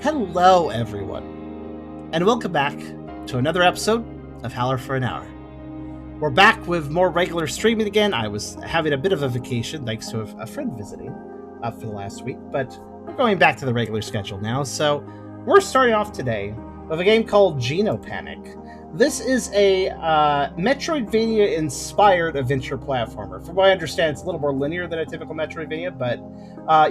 Hello, everyone, and welcome back to another episode of Howler for an Hour. We're back with more regular streaming again. I was having a bit of a vacation thanks to a friend visiting for the last week, but we're going back to the regular schedule now. So we're starting off today with a game called Genopanic. This is a Metroidvania-inspired adventure platformer. From what I understand, it's a little more linear than a typical Metroidvania, but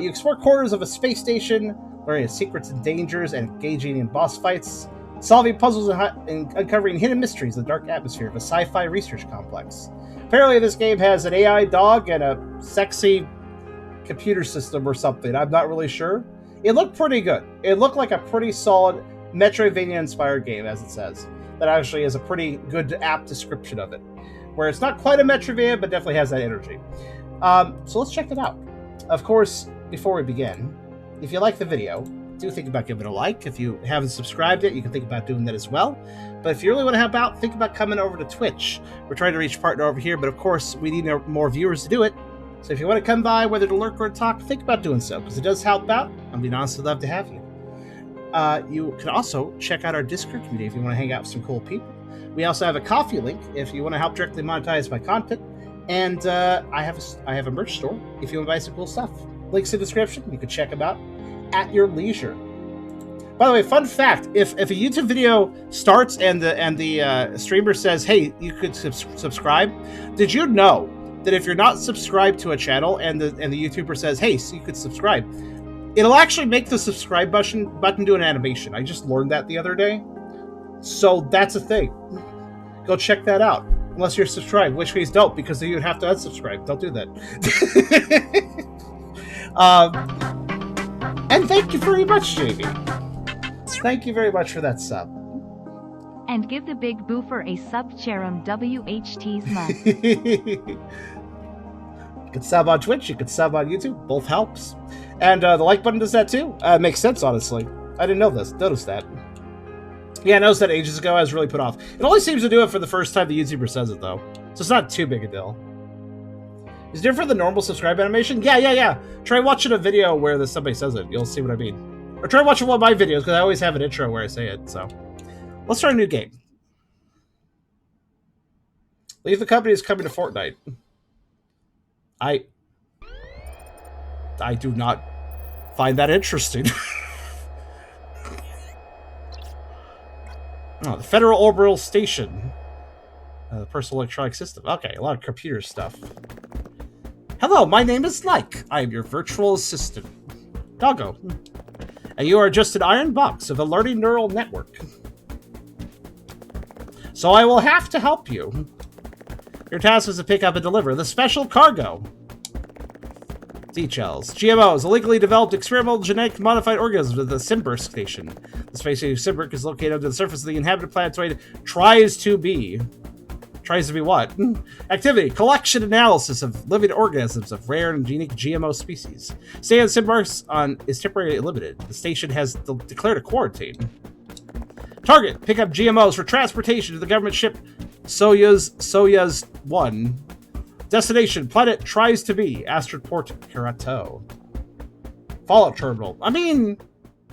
you explore corners of a space station, learning secrets and dangers, and engaging in boss fights, solving puzzles and uncovering hidden mysteries in the dark atmosphere of a sci-fi research complex. Apparently, this game has an AI dog and a sexy computer system or something. I'm not really sure. It looked pretty good. It looked like a pretty solid Metroidvania-inspired game, as it says. That actually is a pretty good apt description of it, where it's not quite a Metroidvania, but definitely has that energy. So let's check it out. Of course, before we begin, if you like the video, do think about giving it a like. If you haven't subscribed yet, you can think about doing that as well. But if you really want to help out, think about coming over to Twitch. We're trying to reach a partner over here, but of course, we need more viewers to do it. So if you want to come by, whether to lurk or to talk, think about doing so, because it does help out. I'd be honestly love to have you. You can also check out our Discord community if you want to hang out with some cool people. We also have a coffee link if you want to help directly monetize my content. And I have a merch store if you want to buy some cool stuff. Links in the description. You can check them out at your leisure. By the way, fun fact: if a YouTube video starts and the streamer says, "Hey, you could subscribe," did you know that if you're not subscribed to a channel and the YouTuber says, "Hey, so you could subscribe," it'll actually make the subscribe button do an animation. I just learned that the other day, so that's a thing. Go check that out. Unless you're subscribed, which case don't, because then you'd have to unsubscribe. Don't do that. And thank you very much, JB. Thank you very much for that sub. And give the big boofer a sub cherum WHT's month. You can sub on Twitch, you can sub on YouTube, both helps. And the like button does that too. Makes sense, honestly. I didn't notice that. Yeah, I noticed that ages ago. I was really put off. It only seems to do it for the first time the YouTuber says it, though. So it's not too big a deal. Is it different than normal subscribe animation? Yeah. Try watching a video where somebody says it. You'll see what I mean. Or try watching one of my videos, because I always have an intro where I say it. So let's start a new game. Leave the company is coming to Fortnite. I do not find that interesting. Oh, the Federal Orbital Station. The personal electronic system. Okay, a lot of computer stuff. Hello, my name is Like. I am your virtual assistant. Doggo. And you are just an iron box of a learning neural network. So I will have to help you. Your task is to pick up and deliver the special cargo. Details. GMOs, a legally developed experimental genetic modified organism at the Simburg station. The space station Simburg is located under the surface of the inhabited planetoid tries to be what? Activity. Collection analysis of living organisms of rare and unique GMO species. Stay on Simburg is temporarily limited. The station has declared a quarantine. Target. Pick up GMOs for transportation to the government ship Soyuz 1. Destination, planet tries to be Astroport Karato. Fallout terminal. I mean,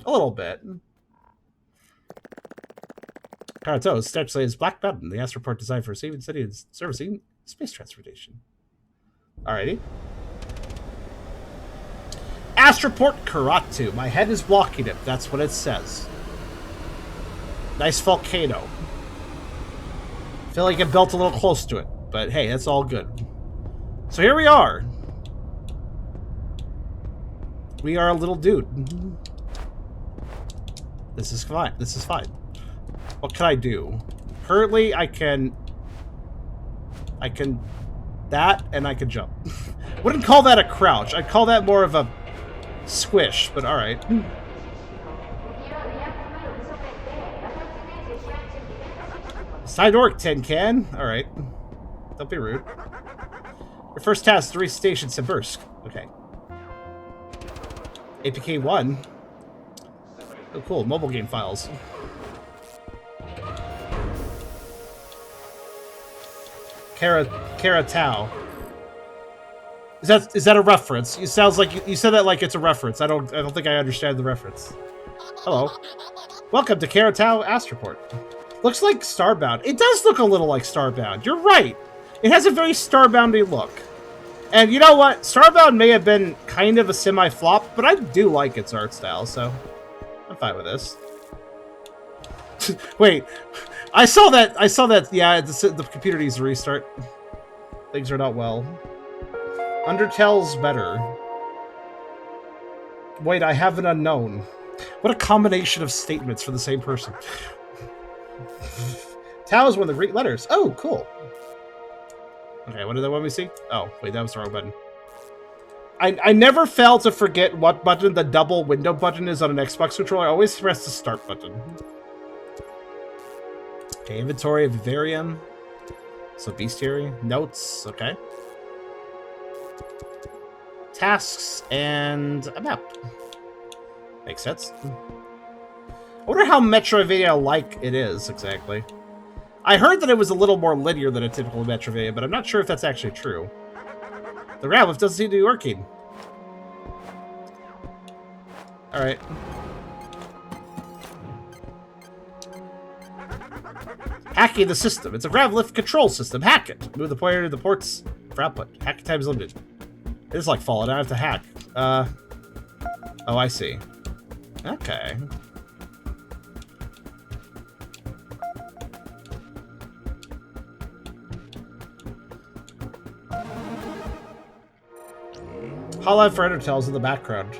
a little bit. Karato is essentially his Black Mountain, the Astroport designed for receiving city and servicing space transportation. Alrighty. Astroport Karato. My head is blocking it. That's what it says. Nice volcano. Feel like it built a little close to it, but hey, that's all good. So here we are. We are a little dude. This is fine. This is fine. What can I do? Currently, I can that, and I can jump. Wouldn't call that a crouch. I'd call that more of a squish, but alright. It's time to work, Tin Can. Alright. Don't be rude. Your first task is to reach Station Simburg. Okay. APK 1. Oh, cool. Mobile game files. Karatau. Is that a reference? It sounds like you said that like it's a reference. I don't think I understand the reference. Hello. Welcome to Karatao Astroport. Looks like Starbound. It does look a little like Starbound. You're right. It has a very Starboundy look. And you know what? Starbound may have been kind of a semi-flop, but I do like its art style, so I'm fine with this. Wait, I saw that, yeah, the computer needs to restart. Things are not well. Undertale's better. Wait, I have an unknown. What a combination of statements for the same person. Tau is one of the Greek letters. Oh, cool. Okay, what did they want me to see? Oh, wait, that was the wrong button. I never fail to forget what button the double window button is on an Xbox controller. I always press the start button. Okay, inventory of Vivarium. So bestiary. Notes, okay. Tasks and a map. Makes sense. I wonder how Metroidvania-like it is, exactly. I heard that it was a little more linear than a typical Metroidvania, but I'm not sure if that's actually true. The grab lift doesn't seem to be working. Alright. Hacking the system. It's a grab lift control system. Hack it. Move the pointer to the ports for output. Hack time is limited. It is like Fallout. I have to hack. Oh, I see. Okay. Hotline for Undertale's in the background.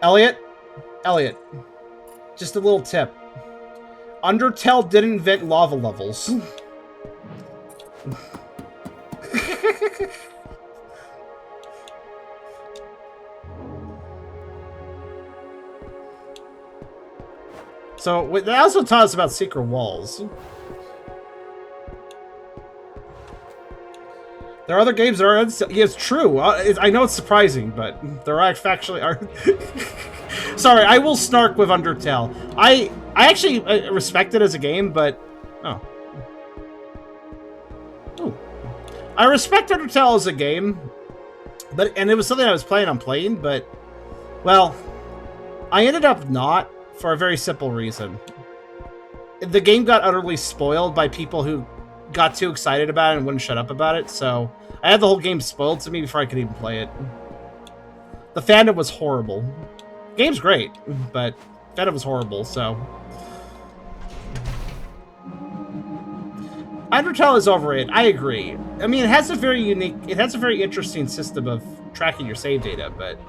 Elliot, just a little tip. Undertale didn't invent lava levels. So, they also taught us about secret walls. There are other games that are... Yeah, it's true. I know it's surprising, but there are actually... Sorry, I will snark with Undertale. I actually respect it as a game, but... Oh. Ooh. I respect Undertale as a game, and it was something I was planning on playing, but... Well, I ended up not, for a very simple reason. The game got utterly spoiled by people who got too excited about it and wouldn't shut up about it, so I had the whole game spoiled to me before I could even play it. The fandom was horrible. The game's great, but the fandom was horrible, so... Undertale is overrated. I agree. I mean, it has a very interesting system of tracking your save data, but...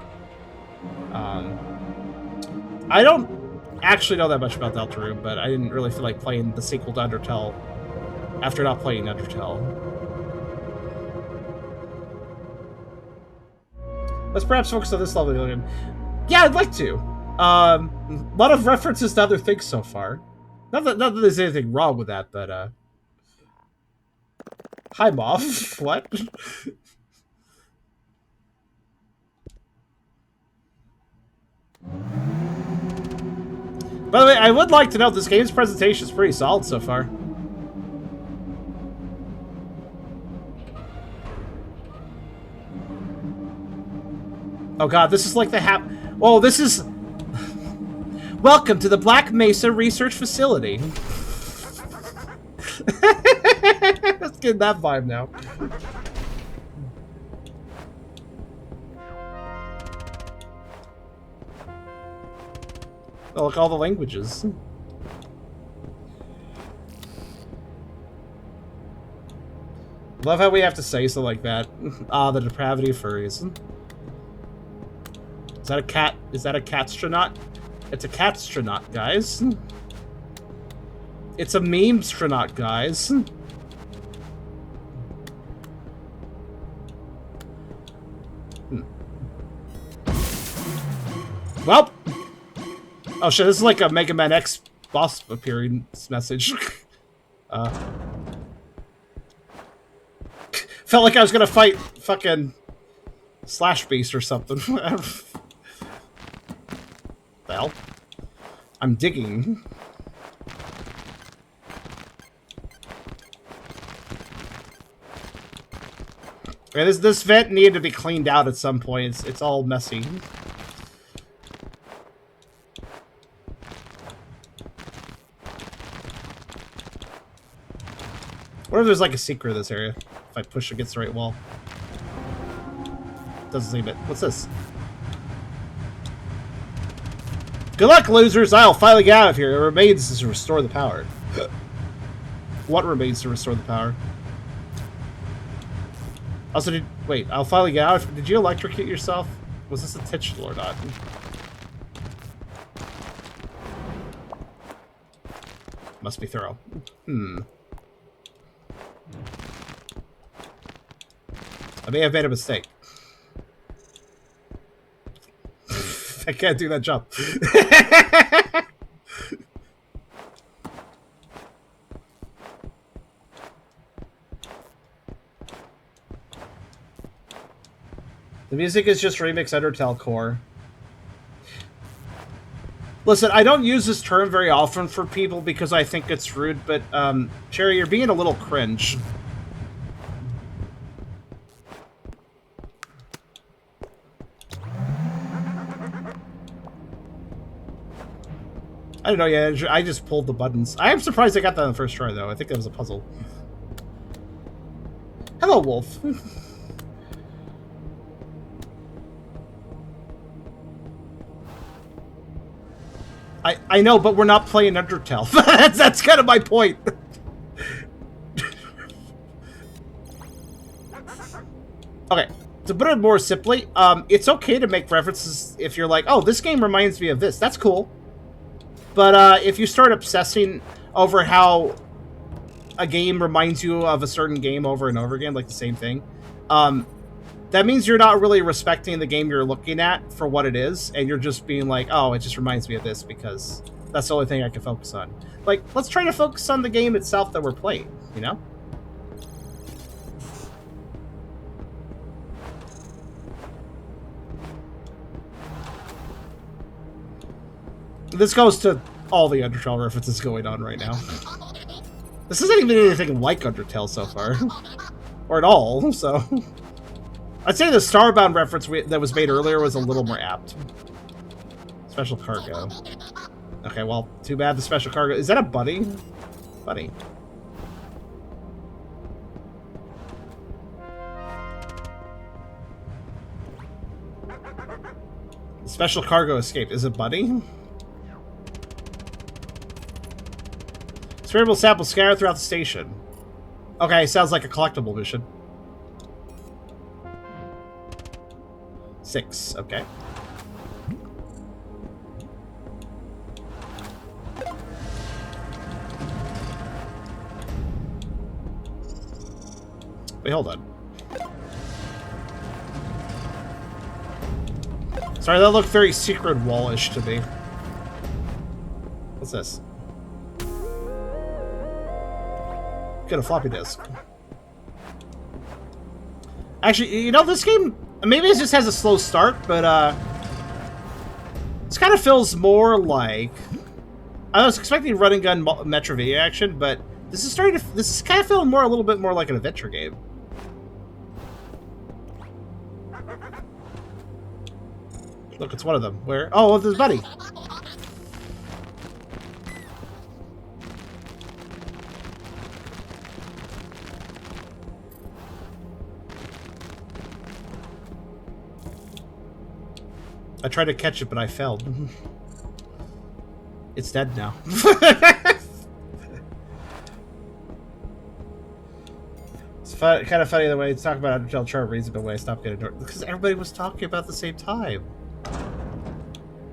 I don't actually know that much about Deltarune, but I didn't really feel like playing the sequel to Undertale after not playing Undertale. Let's perhaps focus on this level again. Yeah, I'd like to. A lot of references to other things so far. Not that there's anything wrong with that, but hi, Moth. What? By the way, I would like to note this game's presentation is pretty solid so far. Oh god, this is like the Oh, this is... Welcome to the Black Mesa Research Facility. Let's get that vibe now. Oh, look, all the languages. Love how we have to say something like that. Ah, the depravity of furries. Is that a cat? Is that a catstronaut? It's a catstronaut, guys. It's a meme-stronaut, guys. Well. Oh shit, this is like a Mega Man X boss appearance message. Felt like I was gonna fight fucking Slash Beast or something. Well, I'm digging. Okay, this vent needed to be cleaned out at some point. It's all messy. What if there's like a secret in this area? If I push against the right wall. Doesn't seem it. What's this? Good luck, losers! I'll finally get out of here. It remains to restore the power. What remains to restore the power? Also, wait, I'll finally get out. Did you electrocute yourself? Was this intentional or not? Must be thorough. I may have made a mistake. I can't do that jump. The music is just remix Undertale core. Listen, I don't use this term very often for people because I think it's rude, but, Cherry, you're being a little cringe. I don't know, yeah, I just pulled the buttons. I am surprised I got that on the first try, though. I think that was a puzzle. Hello, Wolf. I know, but we're not playing Undertale. That's kind of my point. Okay, to put it more simply, it's okay to make references if you're like, oh, this game reminds me of this. That's cool. But if you start obsessing over how a game reminds you of a certain game over and over again, like the same thing, that means you're not really respecting the game you're looking at for what it is, and you're just being like, oh, it just reminds me of this because that's the only thing I can focus on. Like, let's try to focus on the game itself that we're playing, you know? This goes to all the Undertale references going on right now. This isn't even anything like Undertale so far. Or at all, so... I'd say the Starbound reference that was made earlier was a little more apt. Special cargo. Okay, well, too bad the special cargo... Is that a buddy? Buddy. The special cargo escape. Is it buddy? Experimental samples scattered throughout the station. Okay, sounds like a collectible mission. 6, okay. Wait, hold on. Sorry, that looked very secret wallish to me. What's this? Get a floppy disk. Actually, you know, this game, maybe it just has a slow start, but this kind of feels more like... I was expecting run and gun Metroidvania action, but this is starting to... This is kind of feeling more, a little bit more like an adventure game. Look, it's one of them. Where? Oh, there's Buddy. I tried to catch it, but I failed. It's dead now. It's kind of funny the way it's talking about Undertale chart reason, but when I stopped getting it, because everybody was talking about the same time.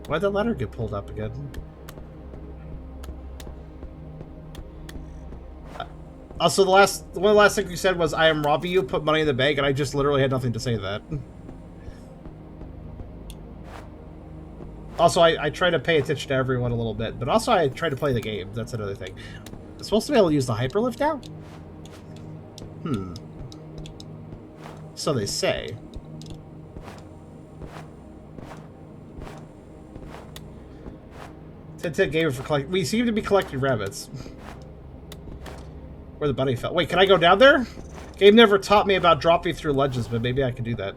Why'd the letter get pulled up again? Also, one of the last things you said was, "I am robbing you. Put money in the bag," and I just literally had nothing to say to that. Also, I try to pay attention to everyone a little bit, but also I try to play the game. That's another thing. I'm supposed to be able to use the hyperlift now? So they say. Ted Gamer for collecting. We seem to be collecting rabbits. Where the bunny fell. Wait, can I go down there? Game never taught me about dropping through ledges, but maybe I could do that.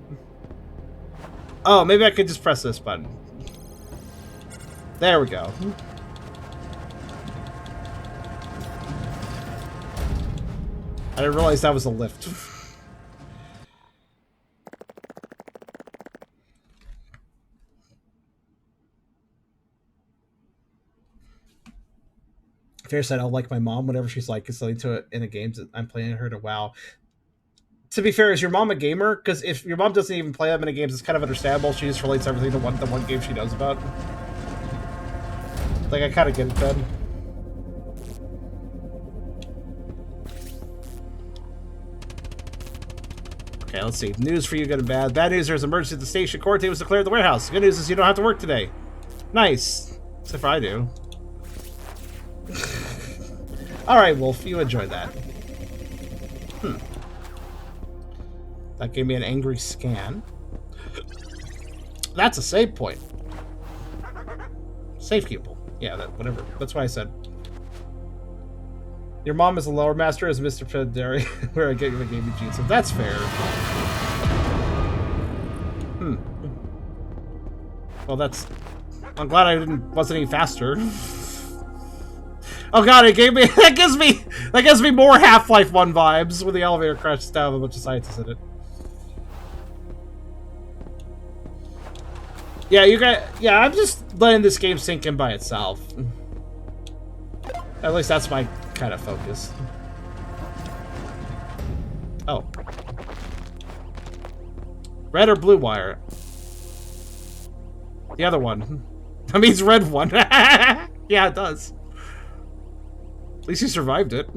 Oh, maybe I could just press this button. There we go. I didn't realize that was a lift. Fair said, I'll like my mom whenever she's like listening to it in a game that I'm playing her to WoW. To be fair, is your mom a gamer? Because if your mom doesn't even play that many games, it's kind of understandable. She just relates everything to the one game she knows about. Like, I kind of get it then. Okay, let's see. News for you, good and bad. Bad news, there's an emergency at the station. Quarantine was declared at the warehouse. Good news is you don't have to work today. Nice. Except for I do. Alright, Wolf, you enjoy that. That gave me an angry scan. That's a save point. Save pupil. Yeah, that whatever. That's why I said. Your mom is a lower master as Mr. Pederi, where I get you a gaming jeans. So that's fair. Well, that's. I'm glad I wasn't any faster. Oh god, it gave me that gives me more Half-Life 1 vibes when the elevator crashes down with a bunch of scientists in it. Yeah, I'm just letting this game sink in by itself. At least that's my kind of focus. Oh. Red or blue wire? The other one. That means red one. Yeah, it does. At least you survived it.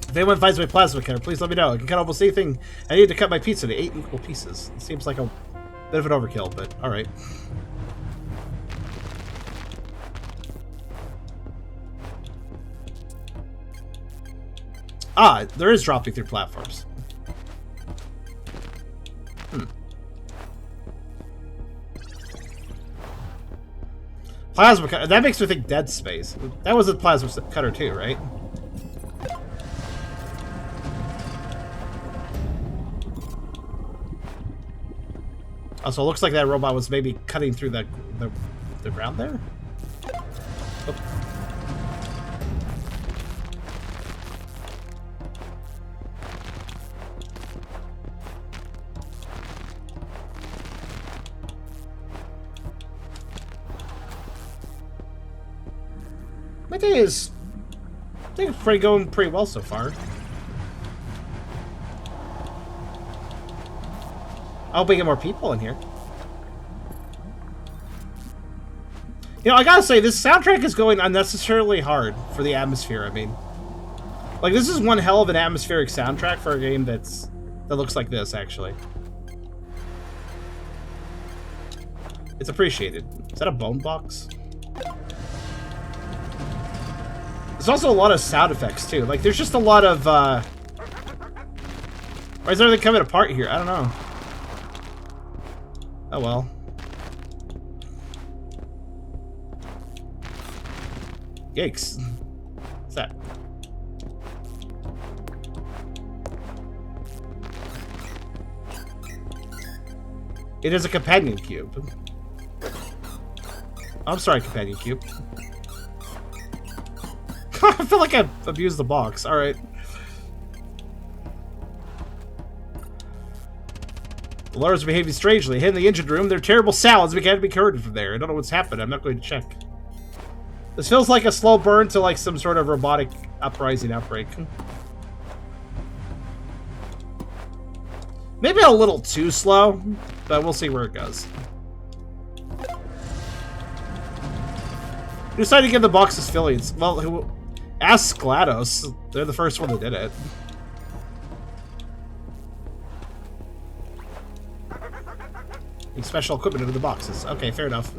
If anyone finds my plasma cutter, please let me know. I can cut almost anything. I need to cut my pizza into 8 equal pieces. It seems like a bit of an overkill, but alright. Ah, there is dropping through platforms. Plasma cutter. That makes me think Dead Space. That was a plasma cutter too, right? Oh, so it looks like that robot was maybe cutting through the ground there? Oh. My day is, I think it's going pretty well so far. I hope we get more people in here. You know, I gotta say, this soundtrack is going unnecessarily hard for the atmosphere, I mean. Like, this is one hell of an atmospheric soundtrack for a game that looks like this, actually. It's appreciated. Is that a bone box? There's also a lot of sound effects, too. Like, there's just a lot of, Why is everything coming apart here? I don't know. Oh well. Yikes. What's that? It is a companion cube. I'm sorry, companion cube. I feel like I've abused the box. Alright. The Lars are behaving strangely. Hid in the engine room, their terrible sounds began to be heard from there. I don't know what's happened. I'm not going to check. This feels like a slow burn to like some sort of robotic uprising outbreak. Maybe a little too slow, but we'll see where it goes. Who decided to give the box to civilians? Well, ask GLaDOS. They're the first one that did it. Special equipment into the boxes. Okay, fair enough.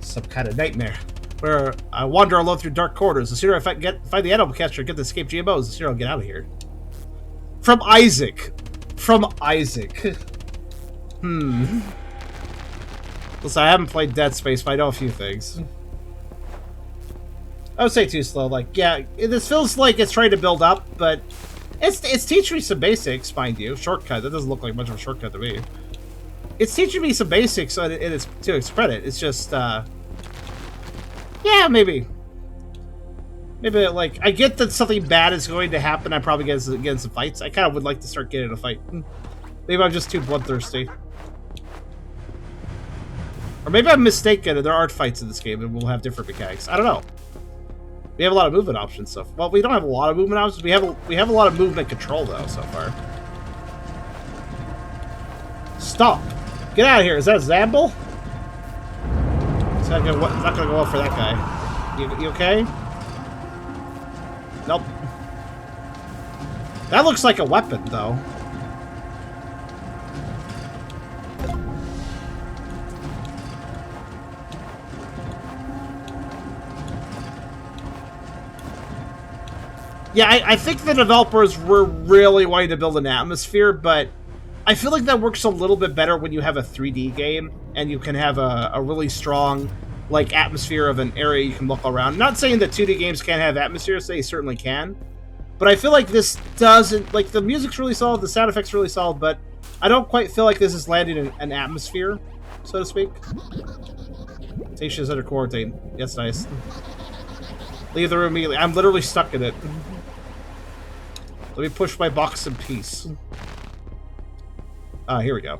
Some kind of nightmare. where I wander alone through dark corridors. The sooner I find the animal catcher and get to escape GMOs, the sooner I'll get out of here. From Isaac. From Isaac. Listen, I haven't played Dead Space, but I know a few things. I would say too slow. Like, yeah, this feels like it's trying to build up, but it's teaching me some basics, mind you. Shortcut. That doesn't look like much of a shortcut to me. It's teaching me some basics, and it's to its credit. It's just, yeah, maybe, like, I get that something bad is going to happen. I probably get in some fights. I kind of would like to start getting a fight. Maybe I'm just too bloodthirsty. Or maybe I'm mistaken and there aren't fights in this game and we'll have different mechanics. I don't know. We have a lot of movement options, so... Well, we don't have a lot of movement options. We have a lot of movement control, though, so far. Stop! Get out of here! Is that a Zamble? It's not gonna go well for that guy. You okay? Nope. That looks like a weapon, though. Yeah, I think the developers were really wanting to build an atmosphere, but I feel like that works a little bit better when you have a 3D game and you can have a really strong, like, atmosphere of an area you can look around. Not saying that 2D games can't have atmospheres, they certainly can. But I feel like this doesn't... Like, the music's really solid, the sound effects are really solid, but I don't quite feel like this is landing in an atmosphere, so to speak. Tasha's under quarantine. Yes, nice. Leave the room immediately. I'm literally stuck in it. Let me push my box in peace. Here we go.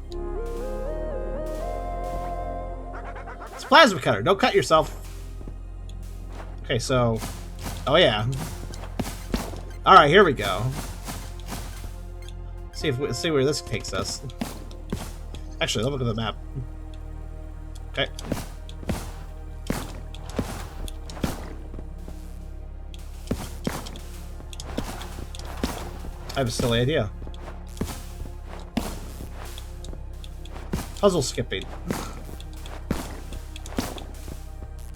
It's plasma cutter. Don't cut yourself. Okay, so... Oh, yeah. Alright, here we go. Let's see where this takes us. Actually, let's look at the map. Okay. I have a silly idea. Puzzle skipping.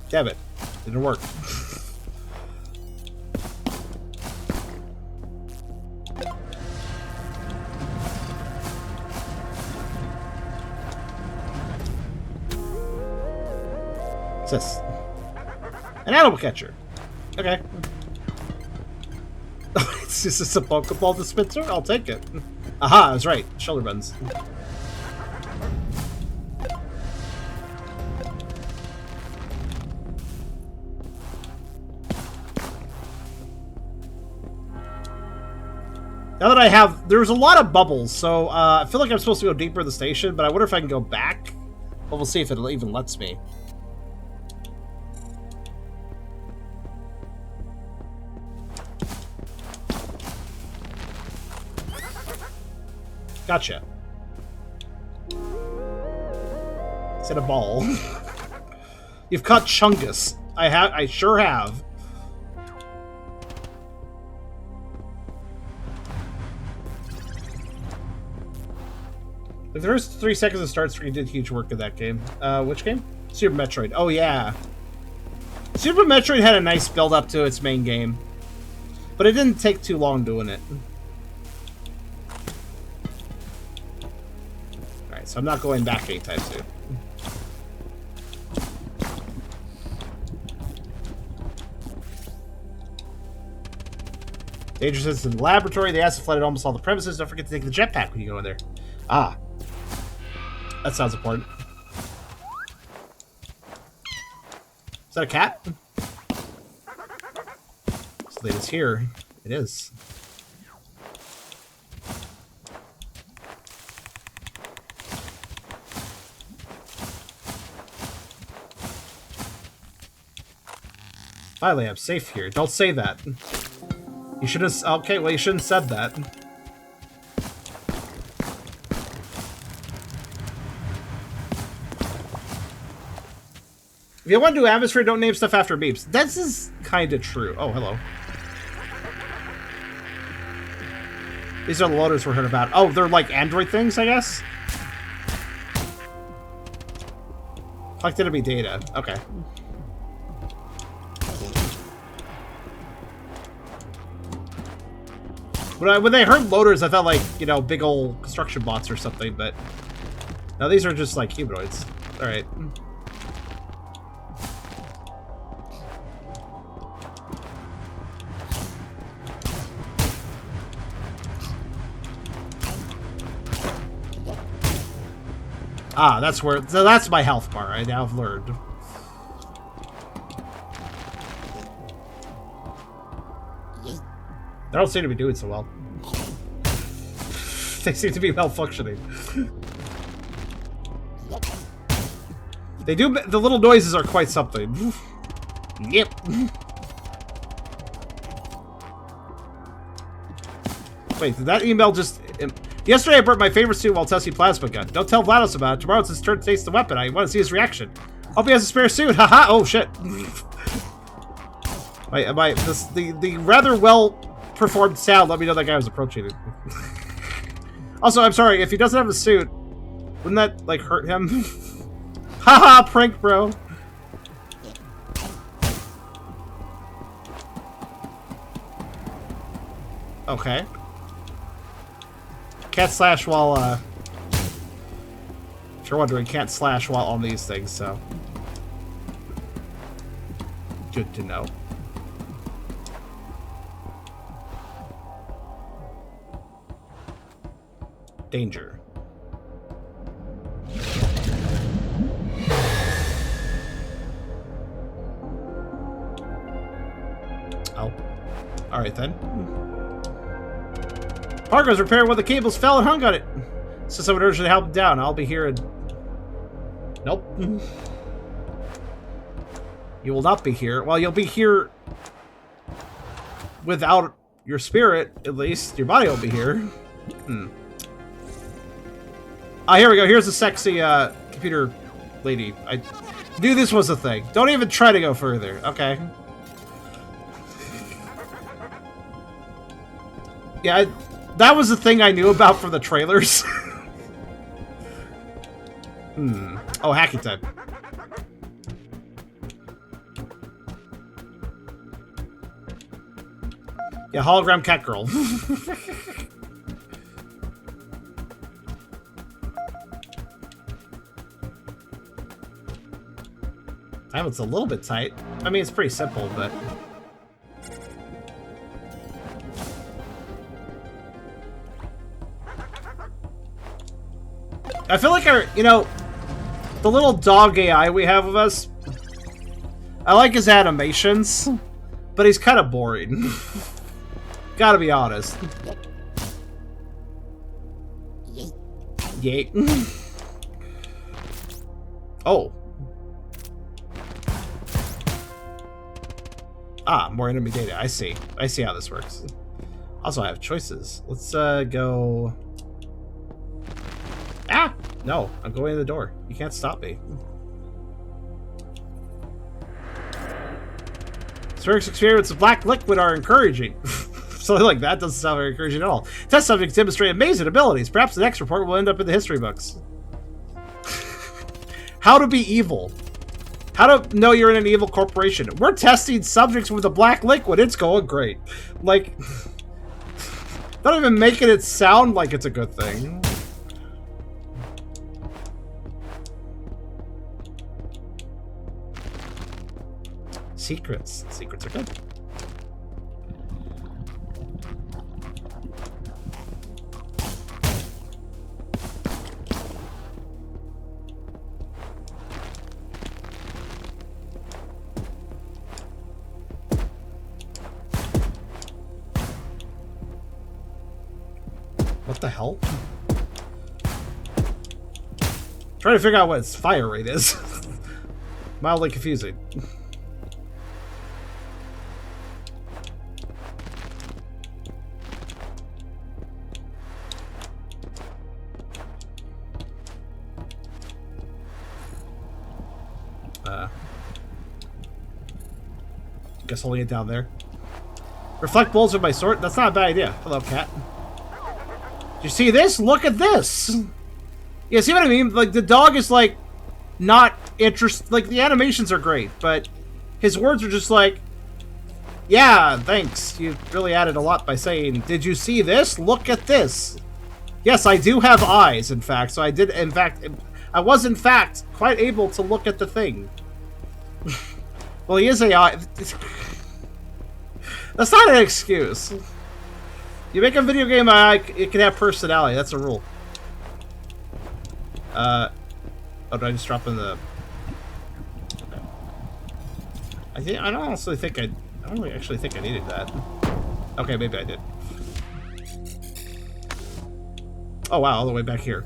Damn it. Didn't work. What's this? An animal catcher. Okay. Is this a Pokeball dispenser? I'll take it. Aha, I was right. Shoulder buttons. Now that I have... There's a lot of bubbles, so I feel like I'm supposed to go deeper in the station, but I wonder if I can go back. Well, we'll see if it even lets me. Gotcha. It's in a ball. You've caught Chungus. I sure have. The first 3 seconds of start screen did huge work in that game. Which game? Super Metroid. Oh yeah. Super Metroid had a nice build up to its main game. But it didn't take too long doing it. So I'm not going back anytime soon. Dangerous in the laboratory. The acid flooded almost all the premises. Don't forget to take the jetpack when you go in there. Ah. That sounds important. Is that a cat? So it's here. It is. Finally, I'm safe here. Don't say that. You should have... Okay, well, you shouldn't have said that. If you want to do atmosphere, don't name stuff after beeps. This is kind of true. Oh, hello. These are the loaders we're heard about. Oh, they're like android things, I guess? Collected enemy data. Okay. When they heard loaders, I thought like, you know, big old construction bots or something, but no, these are just like humanoids. All right. Ah, that's where. So that's my health bar. I now have learned. They don't seem to be doing so well. They seem to be malfunctioning. They do. The little noises are quite something. Yep. Wait, did that email just... Yesterday I burnt my favorite suit while testing plasma gun. Don't tell Vlados about it. Tomorrow it's his turn to taste the weapon. I want to see his reaction. Hope he has a spare suit. Haha. Oh shit. The rather well performed sound let me know that guy was approaching it. Also, I'm sorry, if he doesn't have a suit, wouldn't that like hurt him? Haha, prank bro. Okay. Can't slash while, if you're wondering, can't slash while on these things, so. Good to know. Danger. Oh. Alright then. Parker's repairing one of the cables fell and hung on it. So someone urged to help him down. I'll be here and... Nope. You will not be here. Well, you'll be here without your spirit, at least. Your body will be here. Ah, here we go. Here's a sexy computer lady. I knew this was a thing. Don't even try to go further. Okay. Yeah, that was the thing I knew about from the trailers. Oh, hacky time. Yeah, hologram cat girl. Damn, it's a little bit tight. I mean, it's pretty simple, but... I feel like our, you know, the little dog AI we have with us, I like his animations, but he's kind of boring. Gotta be honest. Yay. Oh. Ah, more enemy data. I see. I see how this works. Also, I have choices. Let's go... Ah! No, I'm going in the door. You can't stop me. Sphyric's experience with black liquid are encouraging. Something like that doesn't sound very encouraging at all. Test subjects demonstrate amazing abilities. Perhaps the next report will end up in the history books. How to be evil. How to know you're in an evil corporation. We're testing subjects with a black liquid. It's going great. Like, not even making it sound like it's a good thing. Secrets. Secrets are good. What the hell? Trying to figure out what its fire rate is. Mildly confusing. Guess holding it down there. Reflect bolts with my sword? That's not a bad idea. Hello, cat. You see this? Look at this! Yeah, see what I mean? Like, the dog is, like, not interested. Like, the animations are great, but his words are just like, Yeah, thanks. You really added a lot by saying, did you see this? Look at this. Yes, I do have eyes, in fact. So I did, in fact, I was, in fact, quite able to look at the thing. Well, he is AI. That's not an excuse. You make a video game AI, it can have personality. That's a rule. Oh, did I just drop in the... Okay. I don't actually think I needed that. Okay, maybe I did. Oh wow, all the way back here.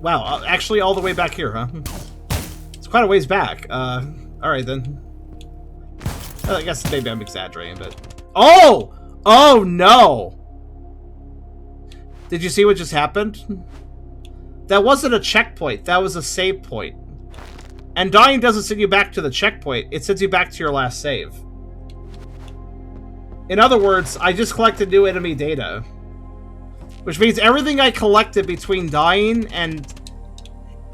Wow, actually all the way back here, huh? It's quite a ways back. Alright then. I guess maybe I'm exaggerating, but... Oh! Oh no! Did you see what just happened? That wasn't a checkpoint, that was a save point. And dying doesn't send you back to the checkpoint, it sends you back to your last save. In other words, I just collected new enemy data. Which means everything I collected between dying and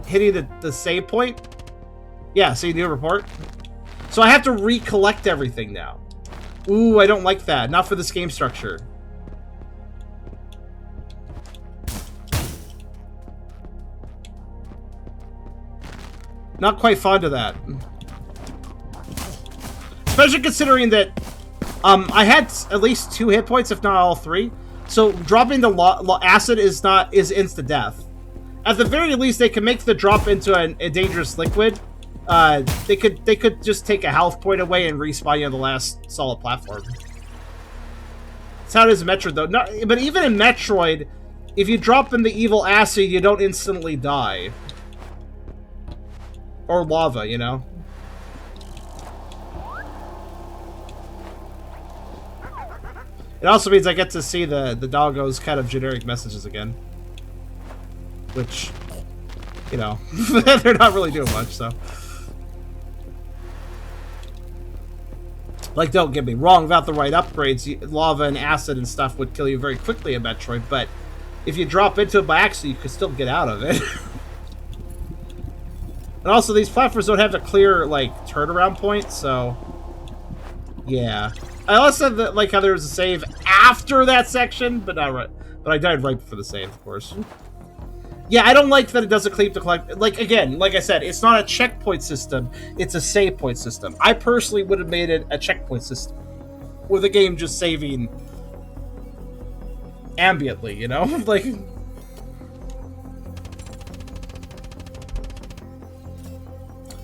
hitting the save point... Yeah, see, new report? So I have to recollect everything now. Ooh, I don't like that. Not for this game structure. Not quite fond of that. Especially considering that I had at least 2 hit points, if not all 3. So dropping the acid is insta death. At the very least, they can make the drop into a dangerous liquid. They could just take a health point away and respawn you on the last solid platform. That's how it is in Metroid, though. But even in Metroid, if you drop in the evil acid, you don't instantly die. Or lava, you know? It also means I get to see the doggo's kind of generic messages again. Which, you know, they're not really doing much, so. Like, don't get me wrong, without the right upgrades, lava and acid and stuff would kill you very quickly in Metroid, but if you drop into it by accident, you could still get out of it. And also, these platforms don't have a clear, like, turnaround point, so... Yeah. I also like how there was a save after that section, but not right. But I died right before the save, of course. Yeah, I don't like that it doesn't claim to collect... Like, again, like I said, it's not a checkpoint system, it's a save point system. I personally would have made it a checkpoint system. With the game just saving... ambiently, you know? Like...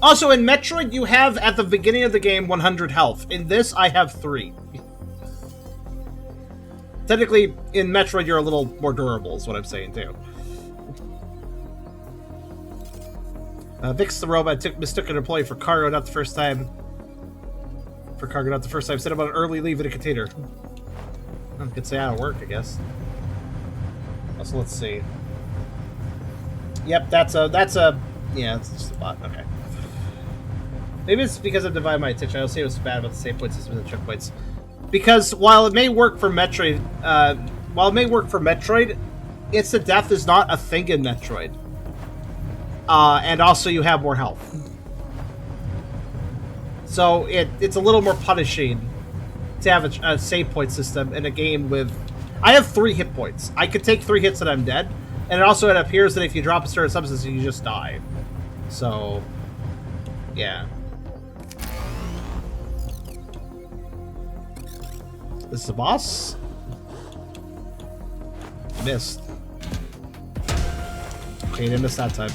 Also, in Metroid, you have, at the beginning of the game, 100 health. In this, I have 3. Technically, in Metroid, you're a little more durable, is what I'm saying, too. Vix the robot mistook an employee for cargo, not the first time. Sent him on an early leave in a container. I could say out of work, I guess. Also, let's see. Yep, that's a... Yeah, it's just a bot. Okay. Maybe it's because I'm dividing my attention. I don't say it was bad about the save point system and the checkpoints. Because while it may work for Metroid, instant death is not a thing in Metroid. And also you have more health. So it's a little more punishing to have a save point system in a game with... I have 3 hit points. I could take 3 hits and I'm dead. And it appears that if you drop a certain substance, you just die. So, yeah. This is the boss? Missed. Okay, didn't miss that time.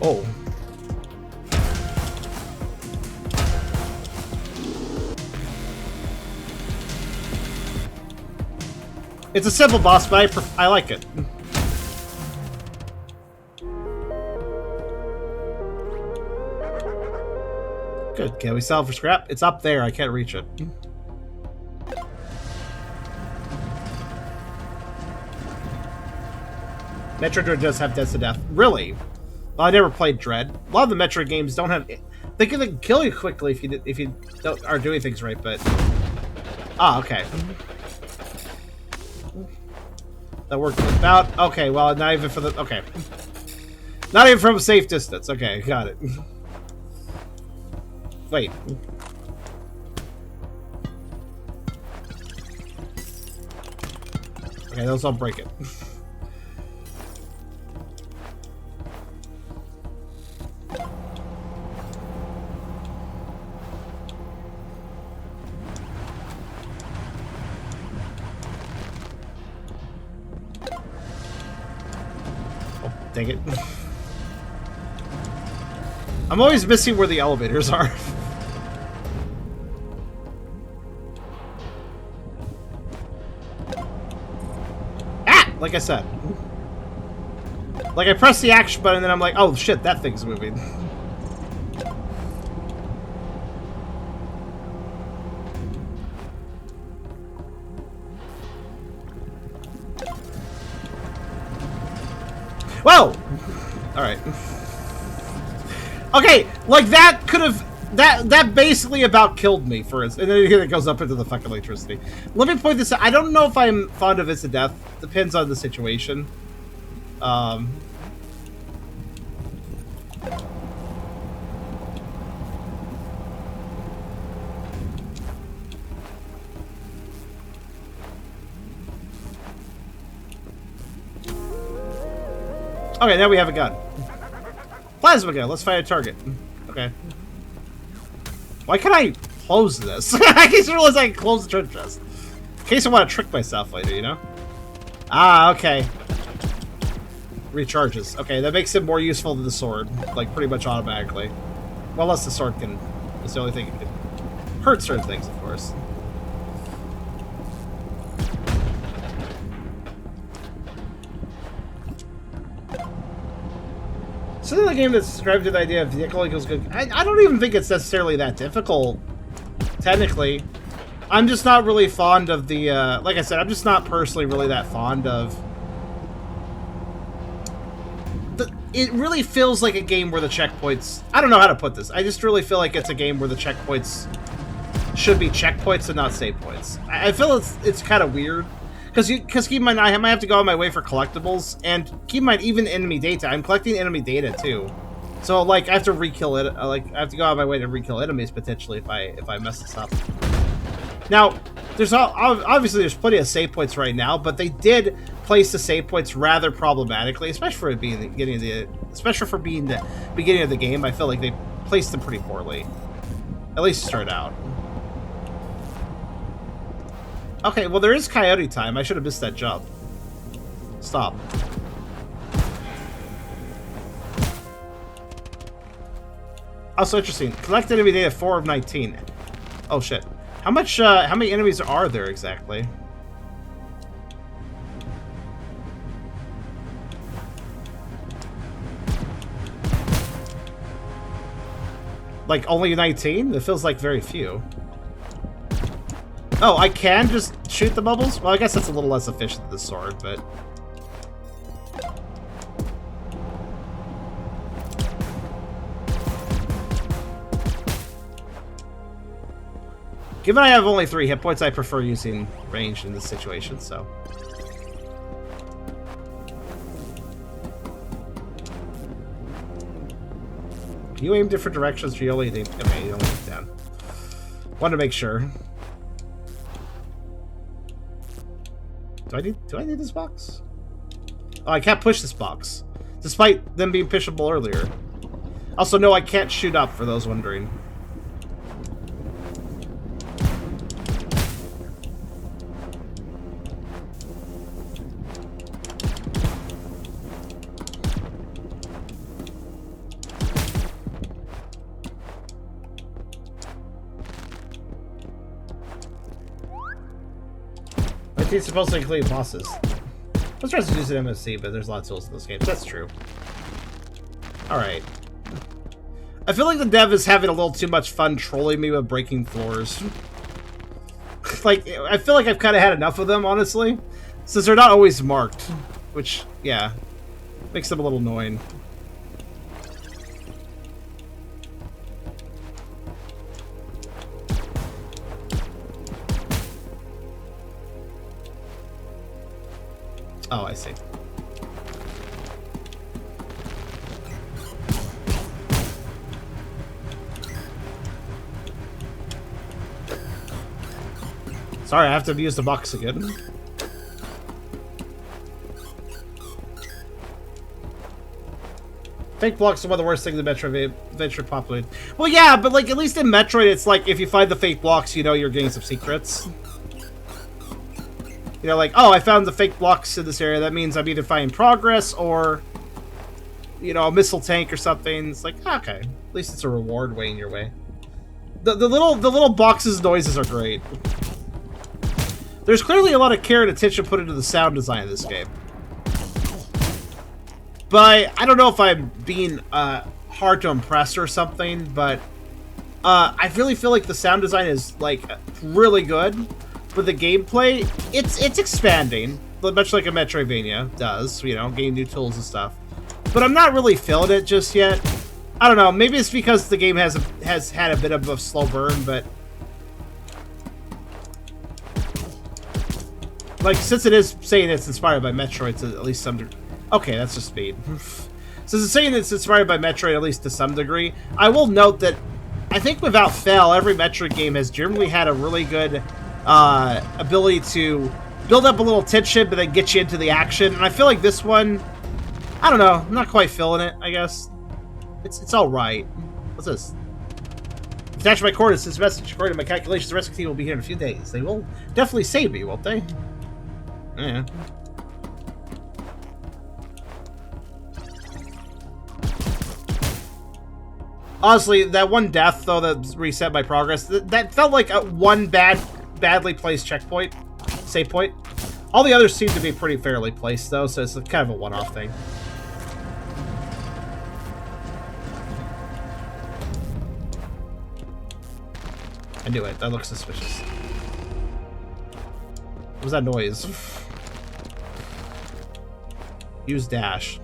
Oh. It's a simple boss, but I like it. Good. Can we sell it for scrap? It's up there. I can't reach it. Metroid Dread does have deaths to death. Really? Well, I never played Dread. A lot of the Metroid games don't have... They can kill you quickly if you are doing things right, but... Ah, okay. That worked about... Okay, well, not even for the... Okay. Not even from a safe distance. Okay, got it. Wait. Okay, those all break it. Oh, dang it. I'm always missing where the elevators are. Like I said. Like, I press the action button, and then I'm like, oh shit, that thing's moving. Whoa! Alright. Okay, like, that could have... That basically about killed me for it, and then it goes up into the fucking electricity. Let me point this out. I don't know if I'm fond of instant death. Depends on the situation. Okay, now we have a gun. Plasma gun. Let's find a target. Okay. Why can't I close this? I just realized I can close the treasure chest. In case I want to trick myself later, you know? Ah, okay. Recharges. Okay, that makes it more useful than the sword. Like, pretty much automatically. Well, unless the sword can... It's the only thing that can hurt certain things, of course. It's another game that's described to the idea of vehicle equals good. I don't even think it's necessarily that difficult, technically. I'm just not really fond of the, like I said, I'm just not personally really that fond of... It really feels like a game where the checkpoints... I don't know how to put this. I just really feel like it's a game where the checkpoints should be checkpoints and not save points. I feel it's kind of weird. Because keep in mind, I might have to go on my way for collectibles, and keep in mind, even enemy data. I'm collecting enemy data too, so like I have to re-kill it. Like I have to go on my way to re-kill enemies potentially if I mess this up. Now, obviously there's plenty of save points right now, but they did place the save points rather problematically, especially for it being the beginning of the game. I feel like they placed them pretty poorly, at least to start out. Okay, well, there is coyote time. I should have missed that jump. Stop. Also interesting. Collect enemy data 4 of 19. Oh, shit. How many enemies are there exactly? Like, only 19? It feels like very few. Oh, I can just shoot the bubbles? Well, I guess that's a little less efficient than the sword, but... Given I have only 3 hit points, I prefer using range in this situation, so... Can you aim different directions, or you only aim... Okay, you only aim down. Wanted to make sure. Do I need this box? Oh, I can't push this box, despite them being pushable earlier. Also, no, I can't shoot up, for those wondering. It's supposed to include bosses. I was trying to use an MSC, but there's a lot of tools in those games. That's true. Alright. I feel like the dev is having a little too much fun trolling me with breaking floors. Like, I feel like I've kind of had enough of them, honestly. Since they're not always marked. Which, yeah. Makes them a little annoying. Oh, I see. Sorry, I have to use the box again. Fake blocks are one of the worst things in Metroid populated. Well, yeah, but like at least in Metroid, it's like if you find the fake blocks, you know you're getting some secrets. You know, like, oh, I found the fake blocks in this area. That means I'm either finding progress or, you know, a missile tank or something. It's like, okay, at least it's a reward weighing your way. The little boxes noises are great. There's clearly a lot of care and attention put into the sound design of this game. But I don't know if I'm being hard to impress or something, but I really feel like the sound design is like really good. But the gameplay, it's expanding, much like a Metroidvania does, you know, getting new tools and stuff. But I'm not really feeling it just yet. I don't know, maybe it's because the game has had a bit of a slow burn, but like, since it is saying it's inspired by Metroid to at least some degree. Okay, that's just me. Since it's saying it's inspired by Metroid at least to some degree, I will note that I think without fail, every Metroid game has generally had a really good ability to build up a little tension, but then get you into the action. And I feel like this one, I don't know, I'm not quite feeling it, I guess. It's all right. What's this? Attach my coordinates to this message. According to my calculations, the rescue team will be here in a few days. They will definitely save me, won't they? Yeah. Honestly, that one death, though, that reset my progress, that felt like a one badly placed checkpoint, save point. All the others seem to be pretty fairly placed, though, so it's kind of a one-off thing. I knew it. That looks suspicious. What was that noise? Use dash.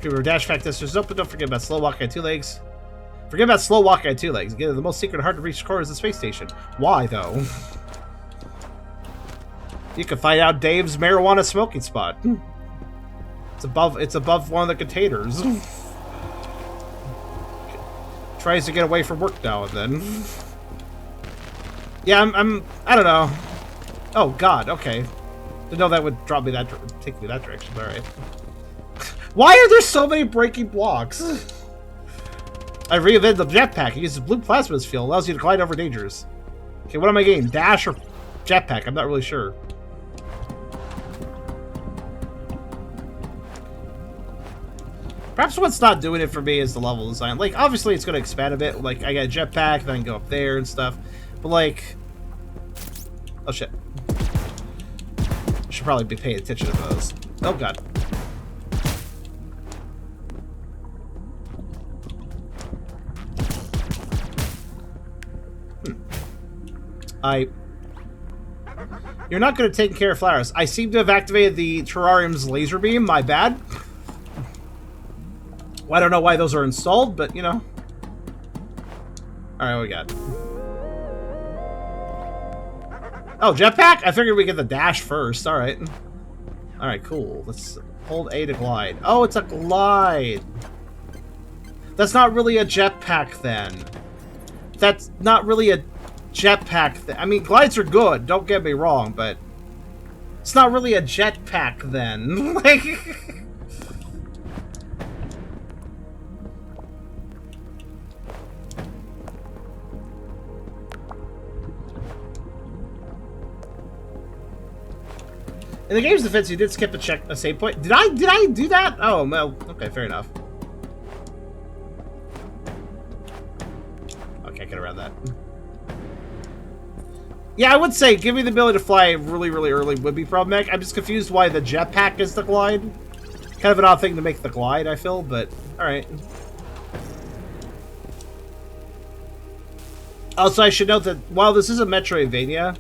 Remember, dash factors is open. Don't forget about slow walking on two legs. Forget about slow walking on two legs. Again, the most secret, hard-to-reach corners of the space station. Why, though? You can find out Dave's marijuana smoking spot. It's above one of the containers. Tries to get away from work now and then. Yeah, I don't know. Oh God, okay. Didn't know that would drop me that, take me that direction. All right. Why are there so many breaking blocks? I reinvented the jetpack. It uses blue plasma as fuel. Allows you to glide over dangers. Okay, what am I getting? Dash or jetpack? I'm not really sure. Perhaps what's not doing it for me is the level design. Like, obviously it's going to expand a bit. Like, I got a jetpack, then I can go up there and stuff. But, like... Oh, shit. I should probably be paying attention to those. Oh, God. You're not good at taking care of flowers. I seem to have activated the terrarium's laser beam. My bad. Well, I don't know why those are installed, but, you know. Alright, what we got? Oh, jetpack? I figured we get the dash first. Alright. Alright, cool. Let's hold A to glide. Oh, it's a glide. That's not really a jetpack, then. That's not really a jetpack. I mean, glides are good, don't get me wrong, but it's not really a jetpack, then. Like... In the game's defense, you did skip a save point. Did I do that? Oh, well, okay, fair enough. Okay, get around that. Yeah, I would say give me the ability to fly really, really early would be problematic. I'm just confused why the jetpack is the glide. Kind of an odd thing to make the glide, I feel, but alright. Also, I should note that while this is a Metroidvania,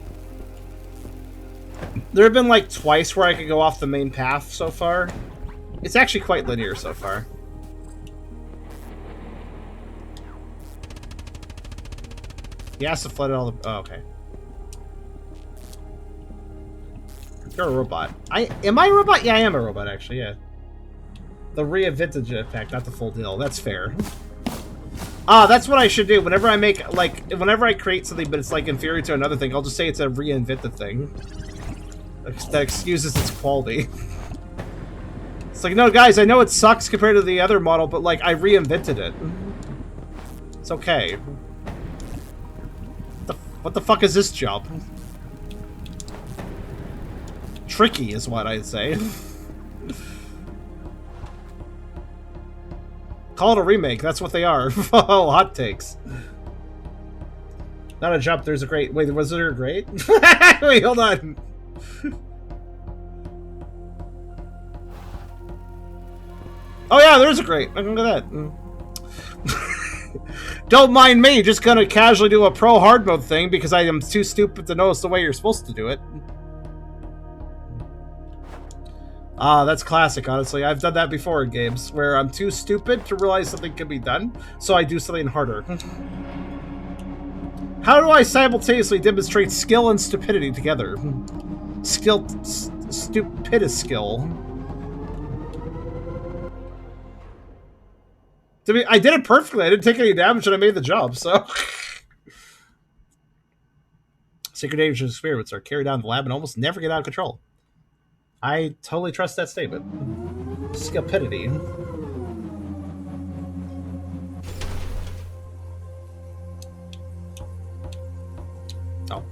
There have been like twice where I could go off the main path so far. It's actually quite linear so far. He has to flood all the... Oh, okay. You're a robot. Am I a robot? Yeah, I am a robot, actually, yeah. The re-vintage effect, not the full deal. That's fair. Ah, that's what I should do. Whenever I make, like, whenever I create something, but it's, like, inferior to another thing, I'll just say it's a reinvented thing. That excuses its quality. It's like, no, guys, I know it sucks compared to the other model, but, like, I reinvented it. It's okay. What the fuck is this job? Tricky is what I'd say. Call it a remake, that's what they are. Oh, hot takes. Not a jump, there's a grate. Wait, was there a grate? Wait, hold on. Oh yeah, there's a grate. Look at that. Don't mind me, just gonna casually do a pro hard mode thing because I am too stupid to notice the way you're supposed to do it. Ah, that's classic, honestly. I've done that before in games, where I'm too stupid to realize something can be done, so I do something harder. How do I simultaneously demonstrate skill and stupidity together? Stupidous skill. To me, I did it perfectly. I didn't take any damage and I made the job, so... Secret dangerous experiments are carried out in the lab and almost never get out of control. I totally trust that statement. Stupidity. Oh.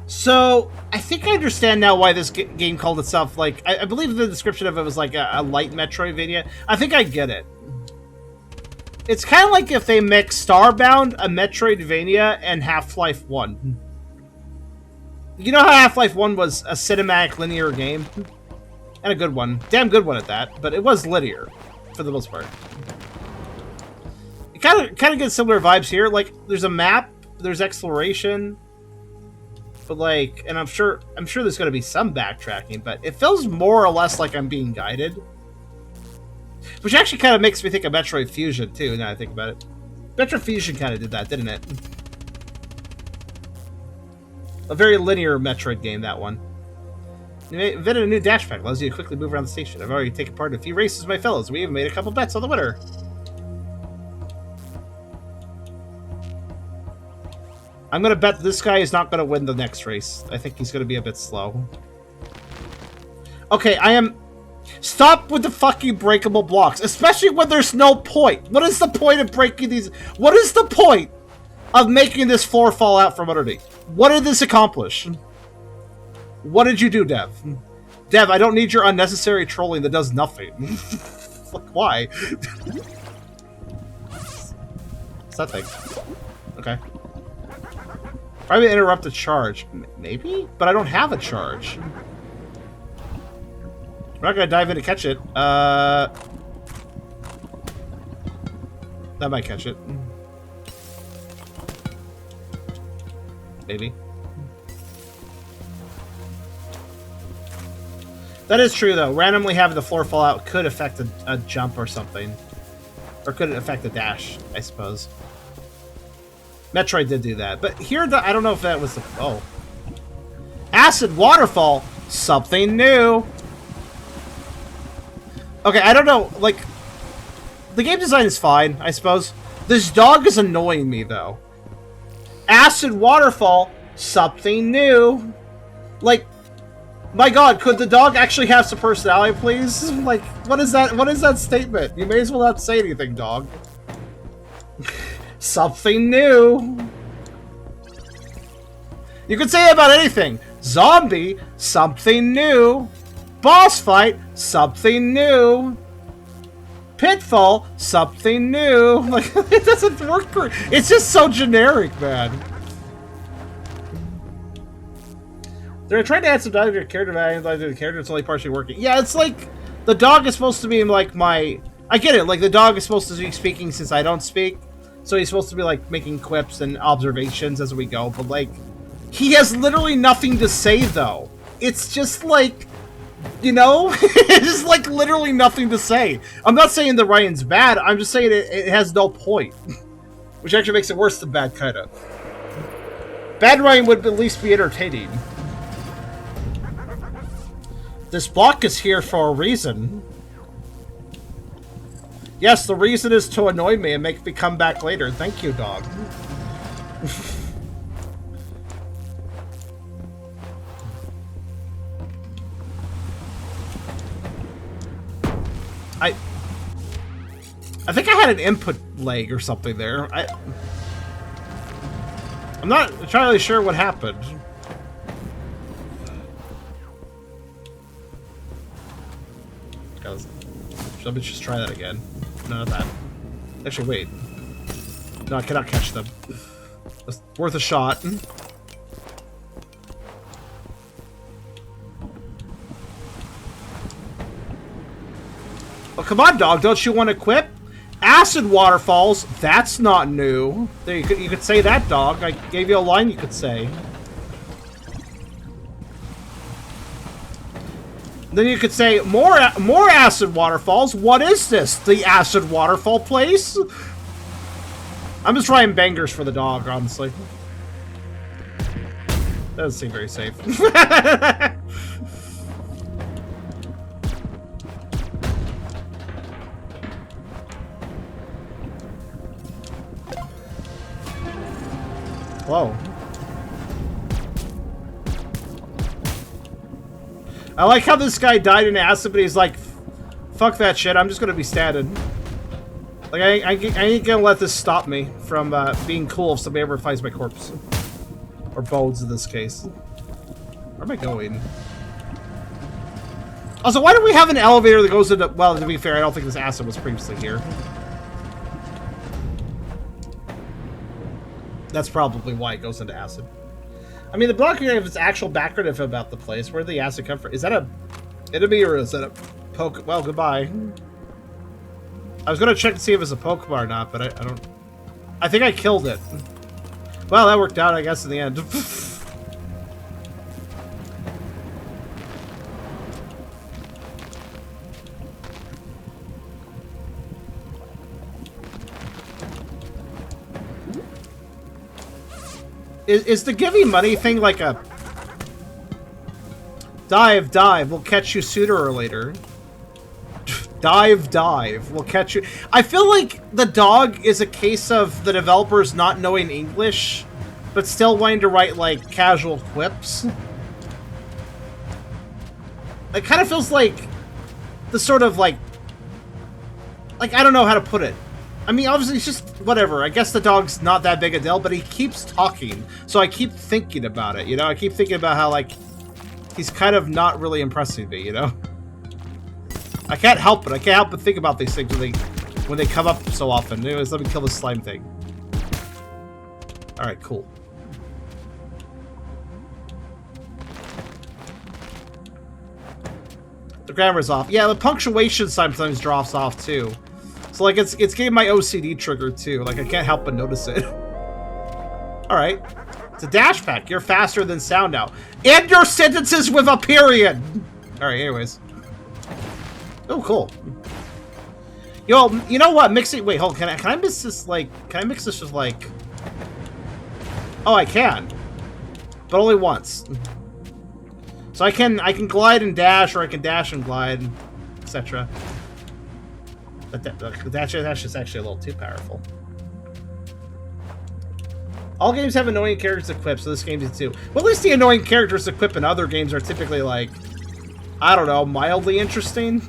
So, I think I understand now why this game called itself, like, I believe the description of it was like a light Metroidvania. I think I get it. It's kind of like if they mixed Starbound, a Metroidvania, and Half-Life 1. You know how Half-Life 1 was a cinematic linear game? And a good one. Damn good one at that, but it was linear, for the most part. It kind of gets similar vibes here. Like, there's a map, there's exploration, but like, and I'm sure there's going to be some backtracking, but it feels more or less like I'm being guided. Which actually kind of makes me think of Metroid Fusion, too, now I think about it. Metroid Fusion kind of did that, didn't it? A very linear Metroid game, that one. They invented a new dash pack, allows you to quickly move around the station. I've already taken part in a few races with my fellows. We even made a couple bets on the winner. I'm going to bet this guy is not going to win the next race. I think he's going to be a bit slow. Okay, I am... Stop with the fucking breakable blocks, especially when there's no point. What is the point of breaking these? What is the point of making this floor fall out from underneath? What did this accomplish? What did you do, Dev? Dev, I don't need your unnecessary trolling that does nothing. Like, why? What's that thing? Okay. Probably interrupt a charge. Maybe? But I don't have a charge. We're not gonna dive in to catch it. That might catch it. Maybe. That is true, though. Randomly having the floor fall out could affect a jump or something. Or could it affect a dash, I suppose. Metroid did do that. But here, I don't know if that was the... Oh. Acid Waterfall! Something new! Okay, I don't know, like... The game design is fine, I suppose. This dog is annoying me, though. Acid Waterfall! Something new! Like... My god, could the dog actually have some personality, please? Like, what is that? What is that statement? You may as well not say anything, dog. Something new. You could say about anything. Zombie, something new. Boss fight, something new. Pitfall, something new. Like, it doesn't work for... It's just so generic, man. They're trying to add some value to your character value to the character. It's only partially working. Yeah, it's like the dog is supposed to be like my... I get it. Like the dog is supposed to be speaking since I don't speak. So he's supposed to be like making quips and observations as we go, but like he has literally nothing to say though. It's just like, you know, it's just like literally nothing to say. I'm not saying the writing's bad, I'm just saying it has no point. Which actually makes it worse than bad, kind of. Bad writing would at least be entertaining. This block is here for a reason. Yes, the reason is to annoy me and make me come back later. Thank you, dog. I think I had an input lag or something there. I'm not entirely sure what happened. Let me just try that again. No, not that. Actually, wait. No, I cannot catch them. It's worth a shot. Oh, come on, dog. Don't you want to quit? Acid waterfalls. That's not new. There, you could say that, dog. I gave you a line you could say. Then you could say, more acid waterfalls? What is this? The acid waterfall place? I'm just trying bangers for the dog, honestly. That doesn't seem very safe. Whoa. I like how this guy died in acid, but he's like, fuck that shit, I'm just gonna be standing. Like, I ain't gonna let this stop me from being cool if somebody ever finds my corpse. Or bones in this case. Where am I going? Also, why do we have an elevator that goes into... Well, to be fair, I don't think this acid was previously here. That's probably why it goes into acid. I mean, the block here has actual background info about the place. Where did the acid come from? Is that a enemy or is that a poke? Well, goodbye. I was gonna check to see if it's a Pokemon or not, but I don't... I think I killed it. Well, that worked out, I guess, in the end. Is the giving money thing like a... Dive, dive, we'll catch you sooner or later. Dive, dive, we'll catch you... I feel like the dog is a case of the developers not knowing English, but still wanting to write, like, casual quips. It kind of feels like the sort of, like, I don't know how to put it. I mean, obviously, it's just whatever. I guess the dog's not that big a deal, but he keeps talking. So I keep thinking about it, you know? I keep thinking about how, like, he's kind of not really impressing me, you know? I can't help it. I can't help but think about these things when they come up so often. Anyways, let me kill this slime thing. Alright, cool. The grammar's off. Yeah, the punctuation sometimes drops off, too. So, like, it's getting my OCD triggered, too. Like, I can't help but notice it. Alright. It's a dash pack. You're faster than sound now. End your sentences with a period! Alright, anyways. Oh, cool. Yo, you know what? Mixing... Wait, hold on. Can I mix this, like... Can I mix this with, like... Oh, I can. But only once. So I can glide and dash, or I can dash and glide, etc. But the dash is actually a little too powerful. All games have annoying characters equipped, so this game does too. Well, at least the annoying characters equipped in other games are typically, like... I don't know, mildly interesting?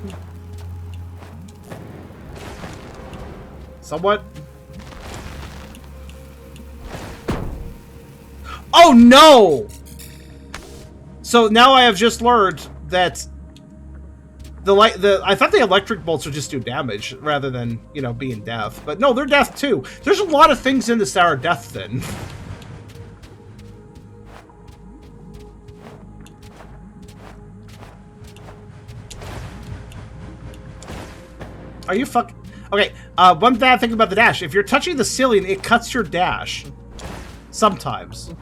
Somewhat? Oh, no! So now I have just learned that I thought the electric bolts would just do damage rather than, you know, being death. But no, they're death too. There's a lot of things in this that are death then. Are you Okay, one bad thing about the dash. If you're touching the ceiling, it cuts your dash. Sometimes.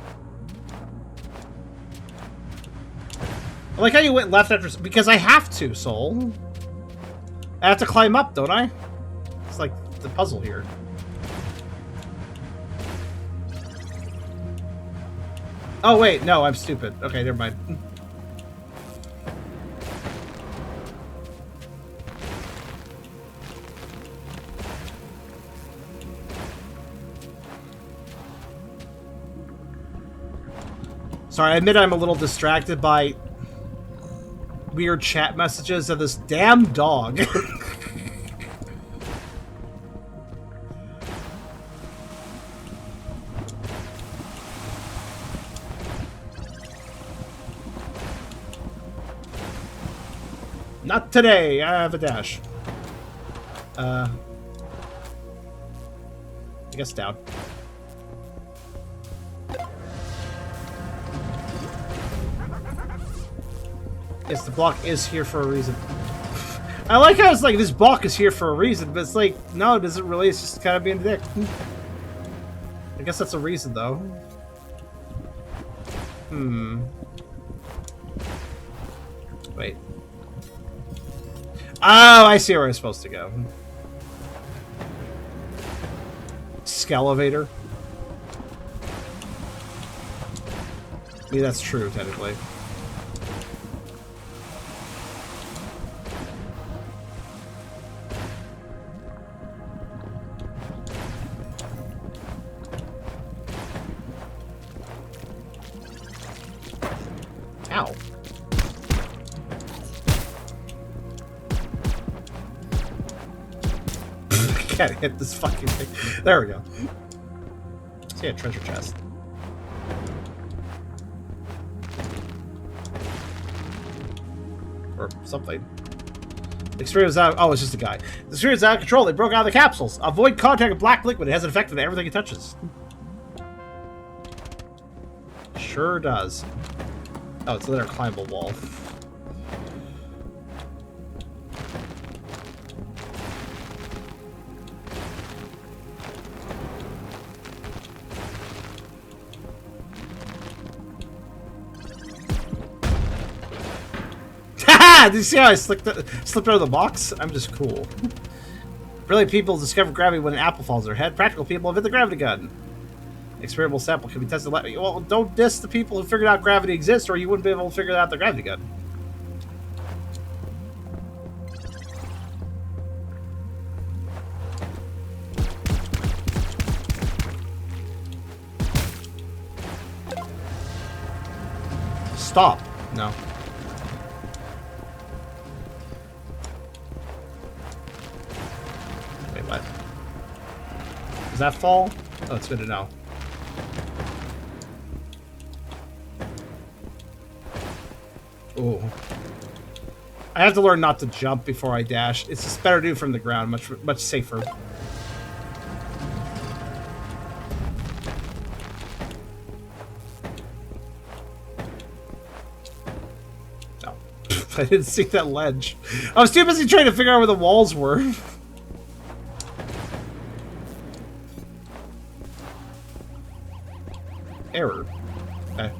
I like how you went left after... Because I have to, Soul. I have to climb up, don't I? It's like the puzzle here. Oh, wait. No, I'm stupid. Okay, never mind. Sorry, I admit I'm a little distracted by weird chat messages of this damn dog. Not today. I have a dash. I guess down. Yes, the block is here for a reason. I like how it's like, this block is here for a reason, but it's like, no, it doesn't really. It's just kind of being a dick. I guess that's a reason, though. Wait. Oh, I see where I'm supposed to go. Skelevator. I mean, that's true, technically. Ow. I can't hit this fucking thing. There we go. See a treasure chest. Or something. The experience is out. Oh, it's just a guy. The experience is out of control. They broke out of the capsules. Avoid contact with black liquid. It has an effect on everything it touches. Sure does. Oh, it's another climbable wall. Haha! Did you see how I slipped out of the box? I'm just cool. Brilliant people discover gravity when an apple falls on their head. Practical people invent the gravity gun. Experimental sample can be tested. Well, don't diss the people who figured out gravity exists, or you wouldn't be able to figure out the gravity gun. Stop. No. Wait, what? Does that fall? Oh, it's good to know. Ooh. I have to learn not to jump before I dash. It's just better to do from the ground, much safer. Oh. I didn't see that ledge. I was too busy trying to figure out where the walls were. Error. Okay.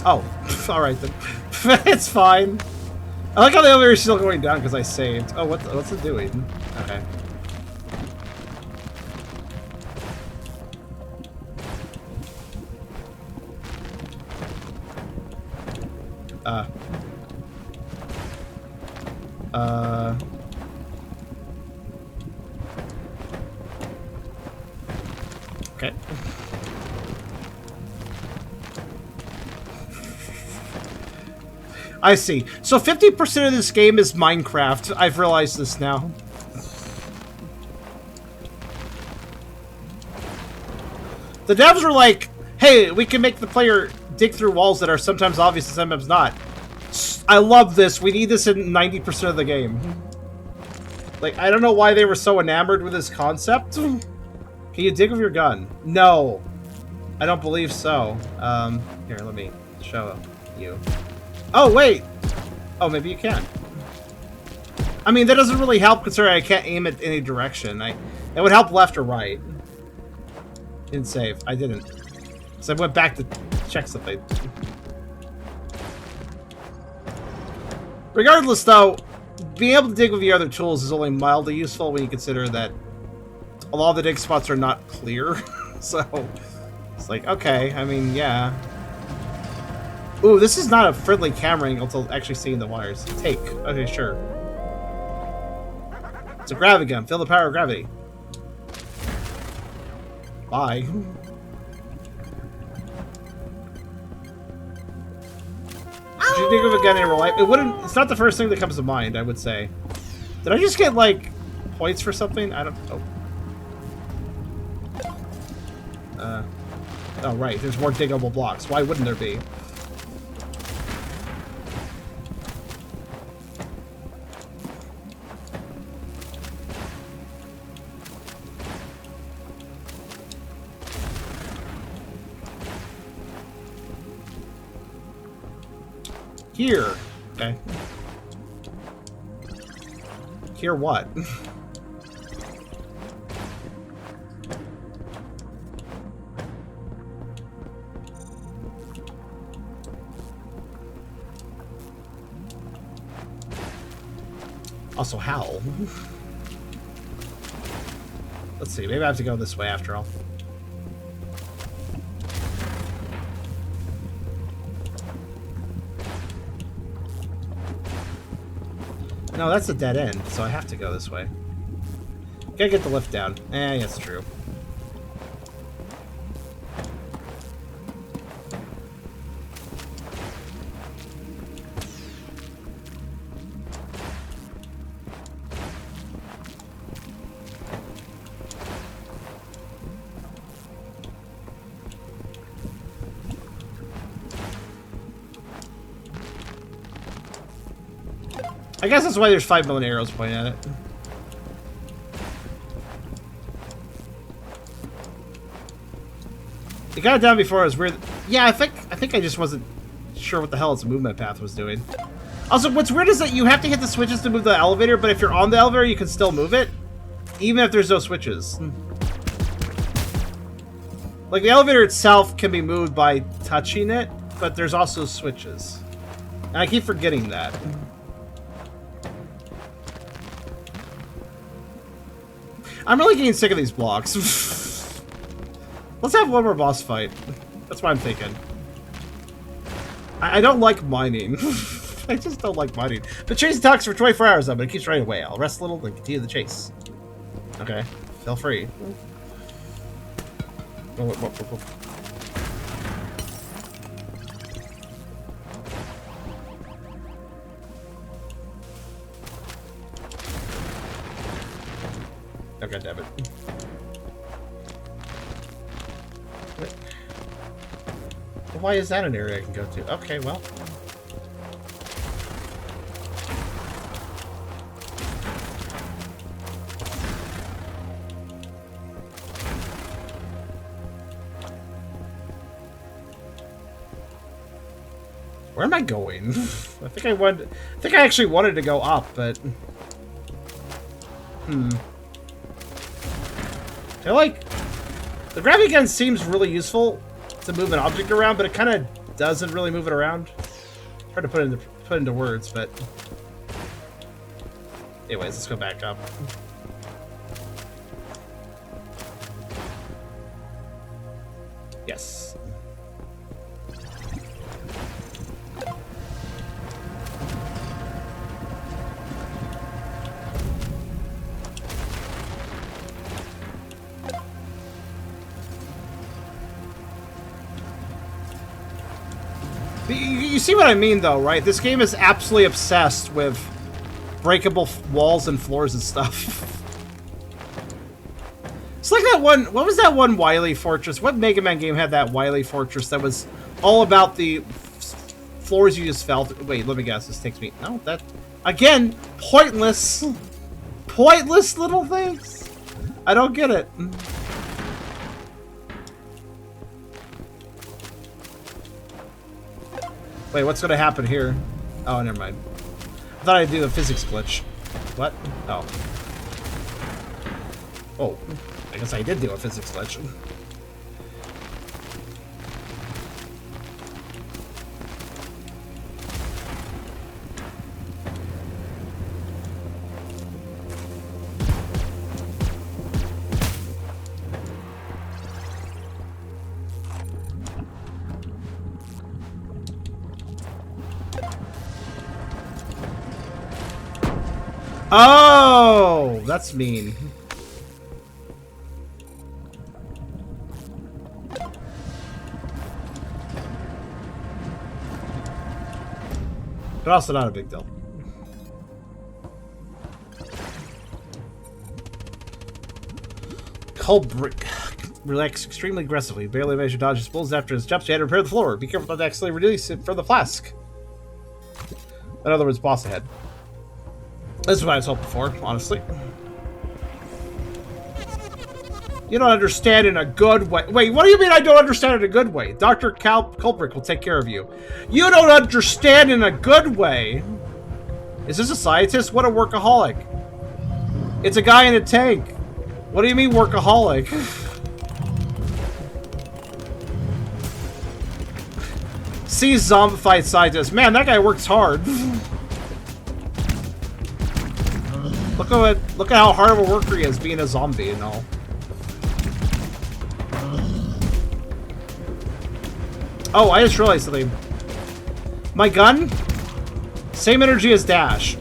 Oh, alright then. It's fine. I like how the elevator is still going down because I saved. Oh, what's it doing? Okay. Okay. I see. So 50% of this game is Minecraft. I've realized this now. The devs were like, hey, we can make the player dig through walls that are sometimes obvious and sometimes not. I love this. We need this in 90% of the game. Like, I don't know why they were so enamored with this concept. Can you dig with your gun? No. I don't believe so. Here, let me show you. Oh, wait! Oh, maybe you can. I mean, that doesn't really help considering I can't aim it any direction. It would help left or right. Didn't save. I didn't. So I went back to check something. Regardless, though, being able to dig with the other tools is only mildly useful when you consider that a lot of the dig spots are not clear. So, it's like, okay, I mean, yeah. Ooh, this is not a friendly camera angle until actually seeing the wires. Take. Okay, sure. It's a gravity gun. Feel the power of gravity. Bye. Did you think of a gun in real life? It wouldn't. It's not the first thing that comes to mind, I would say. Did I just get, like, points for something? I don't know. Oh, right. There's more diggable blocks. Why wouldn't there be? Here. Okay. Here what? Also, how? Let's see. Maybe I have to go this way after all. No, that's a dead end, so I have to go this way. Gotta get the lift down. Eh, that's true. I guess that's why there's 5 million arrows pointing at it. It got it down before. It was weird. Yeah, I think I just wasn't sure what the hell its movement path was doing. Also, what's weird is that you have to hit the switches to move the elevator, but if you're on the elevator, you can still move it, even if there's no switches. Like, the elevator itself can be moved by touching it, but there's also switches. And I keep forgetting that. I'm really getting sick of these blocks. Let's have one more boss fight. That's what I'm thinking. I don't like mining. I just don't like mining. The chase talks for 24 hours though, but it keeps running away. I'll rest a little and continue the chase. Okay, feel free. Oh. Okay, damn it. Wait. Well, why is that an area I can go to? Okay, well. Where am I going? I think I actually wanted to go up, but I feel like the gravity gun seems really useful to move an object around, but it kind of doesn't really move it around. It's hard to put into words, but anyways, let's go back up. Yes. You see what I mean, though, right? This game is absolutely obsessed with breakable walls and floors and stuff. It's like that one... What was that one Wily Fortress? What Mega Man game had that Wily Fortress that was all about the floors you just fell through? Wait, let me guess. This takes me... No, that... Again, pointless. Pointless little things. I don't get it. Wait, what's going to happen here? Oh, never mind. I thought I'd do the physics glitch. What? Oh. Oh. I guess I did do a physics glitch. Oh, that's mean. But also not a big deal. Culbrick relaxed extremely aggressively. Barely managed to dodge his bulls after his jumps. He had to repair the floor. Be careful not to accidentally release it from the flask. In other words, boss ahead. This is what I was hoping for, honestly. You don't understand in a good way. Wait, what do you mean I don't understand in a good way? Dr. Culbrick will take care of you. You don't understand in a good way. Is this a scientist? What a workaholic. It's a guy in a tank. What do you mean workaholic? See zombified scientist. Man, that guy works hard. Look at how hard of a worker he is being a zombie and all. Oh, I just realized something. My gun? Same energy as Dash.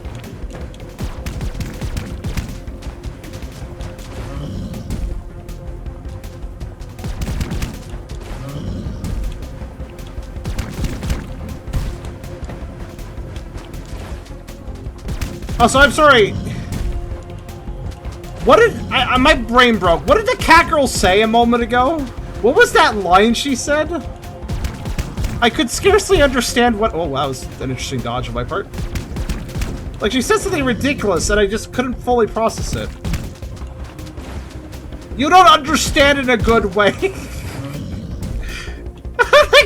Oh, so I'm sorry. What did my brain broke? What did the cat girl say a moment ago? What was that line she said? I could scarcely understand what. Oh, wow, that was an interesting dodge on my part. Like, she said something ridiculous and I just couldn't fully process it. You don't understand in a good way. Like,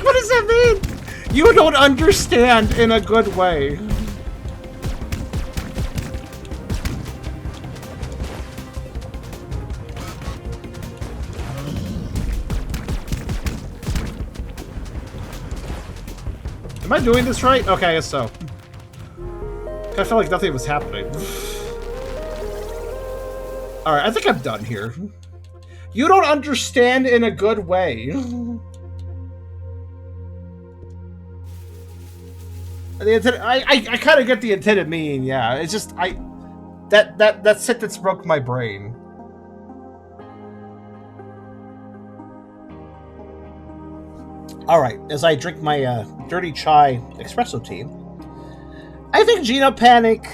what does that mean? You don't understand in a good way. Am I doing this right? Okay, I guess so. I felt like nothing was happening. Alright, I think I'm done here. You don't understand in a good way. I kind of get the intended meaning, yeah. It's just, that sentence broke my brain. Alright, as I drink my dirty chai espresso tea, I think Genopanic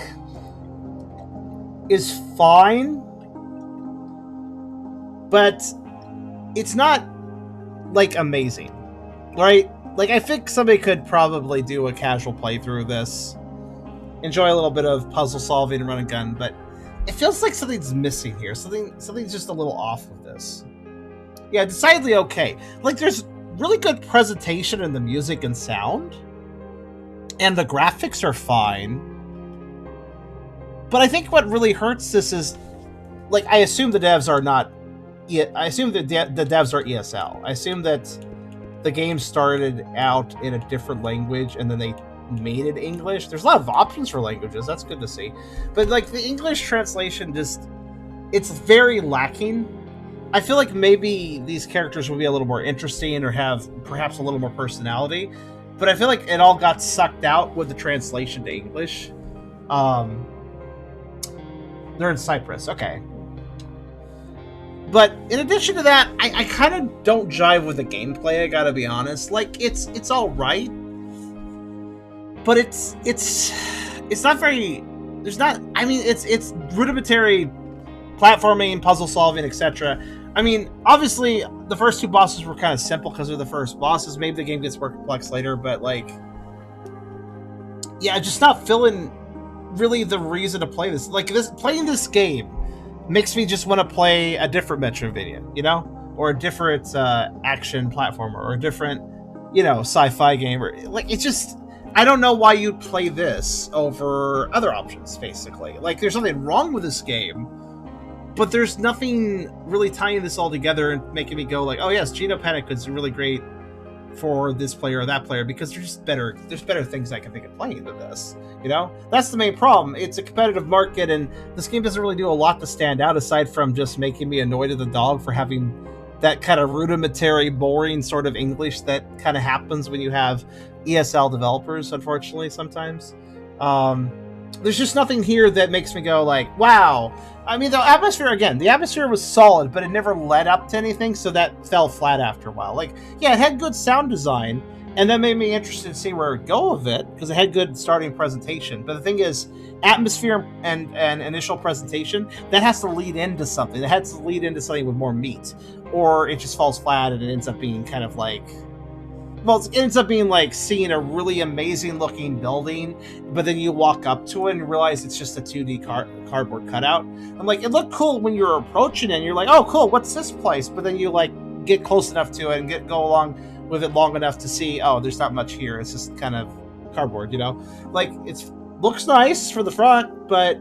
is fine, but it's not, like, amazing, right? Like, I think somebody could probably do a casual playthrough of this, enjoy a little bit of puzzle solving and run a gun, but it feels like something's missing here. Something's just a little off with this. Yeah, decidedly okay. Like, there's really good presentation in the music and sound, and the graphics are fine, but I think what really hurts this is, like, I assume the devs are not, I assume the devs are ESL. I assume that the game started out in a different language and then they made it English. There's a lot of options for languages, that's good to see, but like the English translation just, it's very lacking. I feel like maybe these characters will be a little more interesting or have perhaps a little more personality, but I feel like it all got sucked out with the translation to English. They're in Cyprus, okay. But in addition to that, I kind of don't jive with the gameplay, I gotta be honest. Like, it's alright, but it's not very, there's not, I mean, it's rudimentary platforming, puzzle solving, etc. I mean, obviously, the first two bosses were kind of simple because they're the first bosses. Maybe the game gets more complex later, but, like, yeah, just not feeling really the reason to play this. Like, playing this game makes me just want to play a different Metroidvania, you know? Or a different action platformer, or a different, you know, sci-fi game. Or, like, it's just, I don't know why you'd play this over other options, basically. Like, there's nothing wrong with this game, but there's nothing really tying this all together and making me go like, oh yes, Genopanic is really great for this player or that player, because there's better things I can think of playing than this. You know? That's the main problem. It's a competitive market, and this game doesn't really do a lot to stand out aside from just making me annoyed at the dog for having that kind of rudimentary, boring sort of English that kind of happens when you have ESL developers, unfortunately, sometimes. There's just nothing here that makes me go like, wow. I mean, the atmosphere was solid, but it never led up to anything, so that fell flat after a while. Like, yeah, it had good sound design, and that made me interested to see where it would go with it, because it had good starting presentation. But the thing is, atmosphere and initial presentation, that has to lead into something. It has to lead into something with more meat, or it just falls flat and it ends up being kind of like... Well, it ends up being like seeing a really amazing looking building, but then you walk up to it and realize it's just a 2D cardboard cutout. I'm like, it looked cool when you're approaching it, and you're like, oh, cool, what's this place? But then you like get close enough to it and go along with it long enough to see, oh, there's not much here. It's just kind of cardboard, you know? Like, it looks nice for the front, but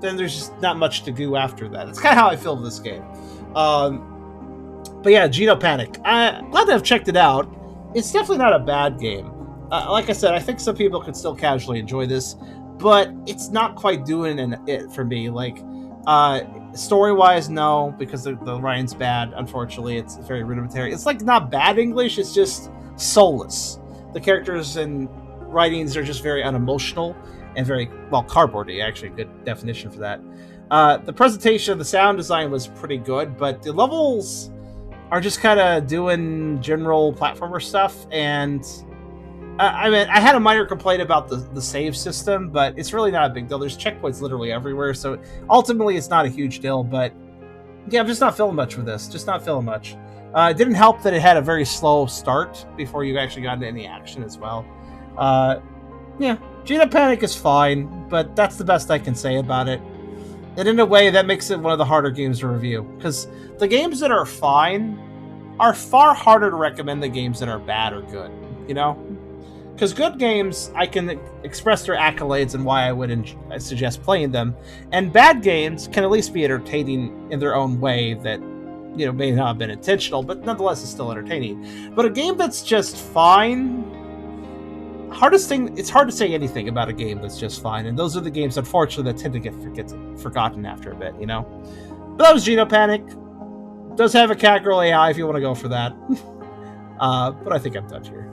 then there's just not much to do after that. It's kind of how I feel with this game. But yeah, Genopanic. I'm glad to have checked it out. It's definitely not a bad game. Like I said, I think some people could still casually enjoy this, but it's not quite doing it for me. Like, story-wise, no, because the writing's bad. Unfortunately, it's very rudimentary. It's like not bad English, it's just soulless. The characters and writings are just very unemotional and very, well, cardboardy, actually, a good definition for that. The presentation, the sound design was pretty good, but the levels are just kind of doing general platformer stuff, and I mean, I had a minor complaint about the save system, but it's really not a big deal. There's checkpoints literally everywhere, so ultimately it's not a huge deal, but yeah, I'm just not feeling much with this. Just not feeling much. It didn't help that it had a very slow start before you actually got into any action as well. Yeah, Genopanic is fine, but that's the best I can say about it. And in a way, that makes it one of the harder games to review, because the games that are fine are far harder to recommend than games that are bad or good, you know? Because good games, I can express their accolades and why I would suggest playing them, and bad games can at least be entertaining in their own way that, you know, may not have been intentional, but nonetheless is still entertaining. But a game that's just fine... it's hard to say anything about a game that's just fine, and those are the games, unfortunately, that tend to get forgotten after a bit, you know? But that was Genopanic. Does have a cat girl AI if you want to go for that. But I think I'm done here.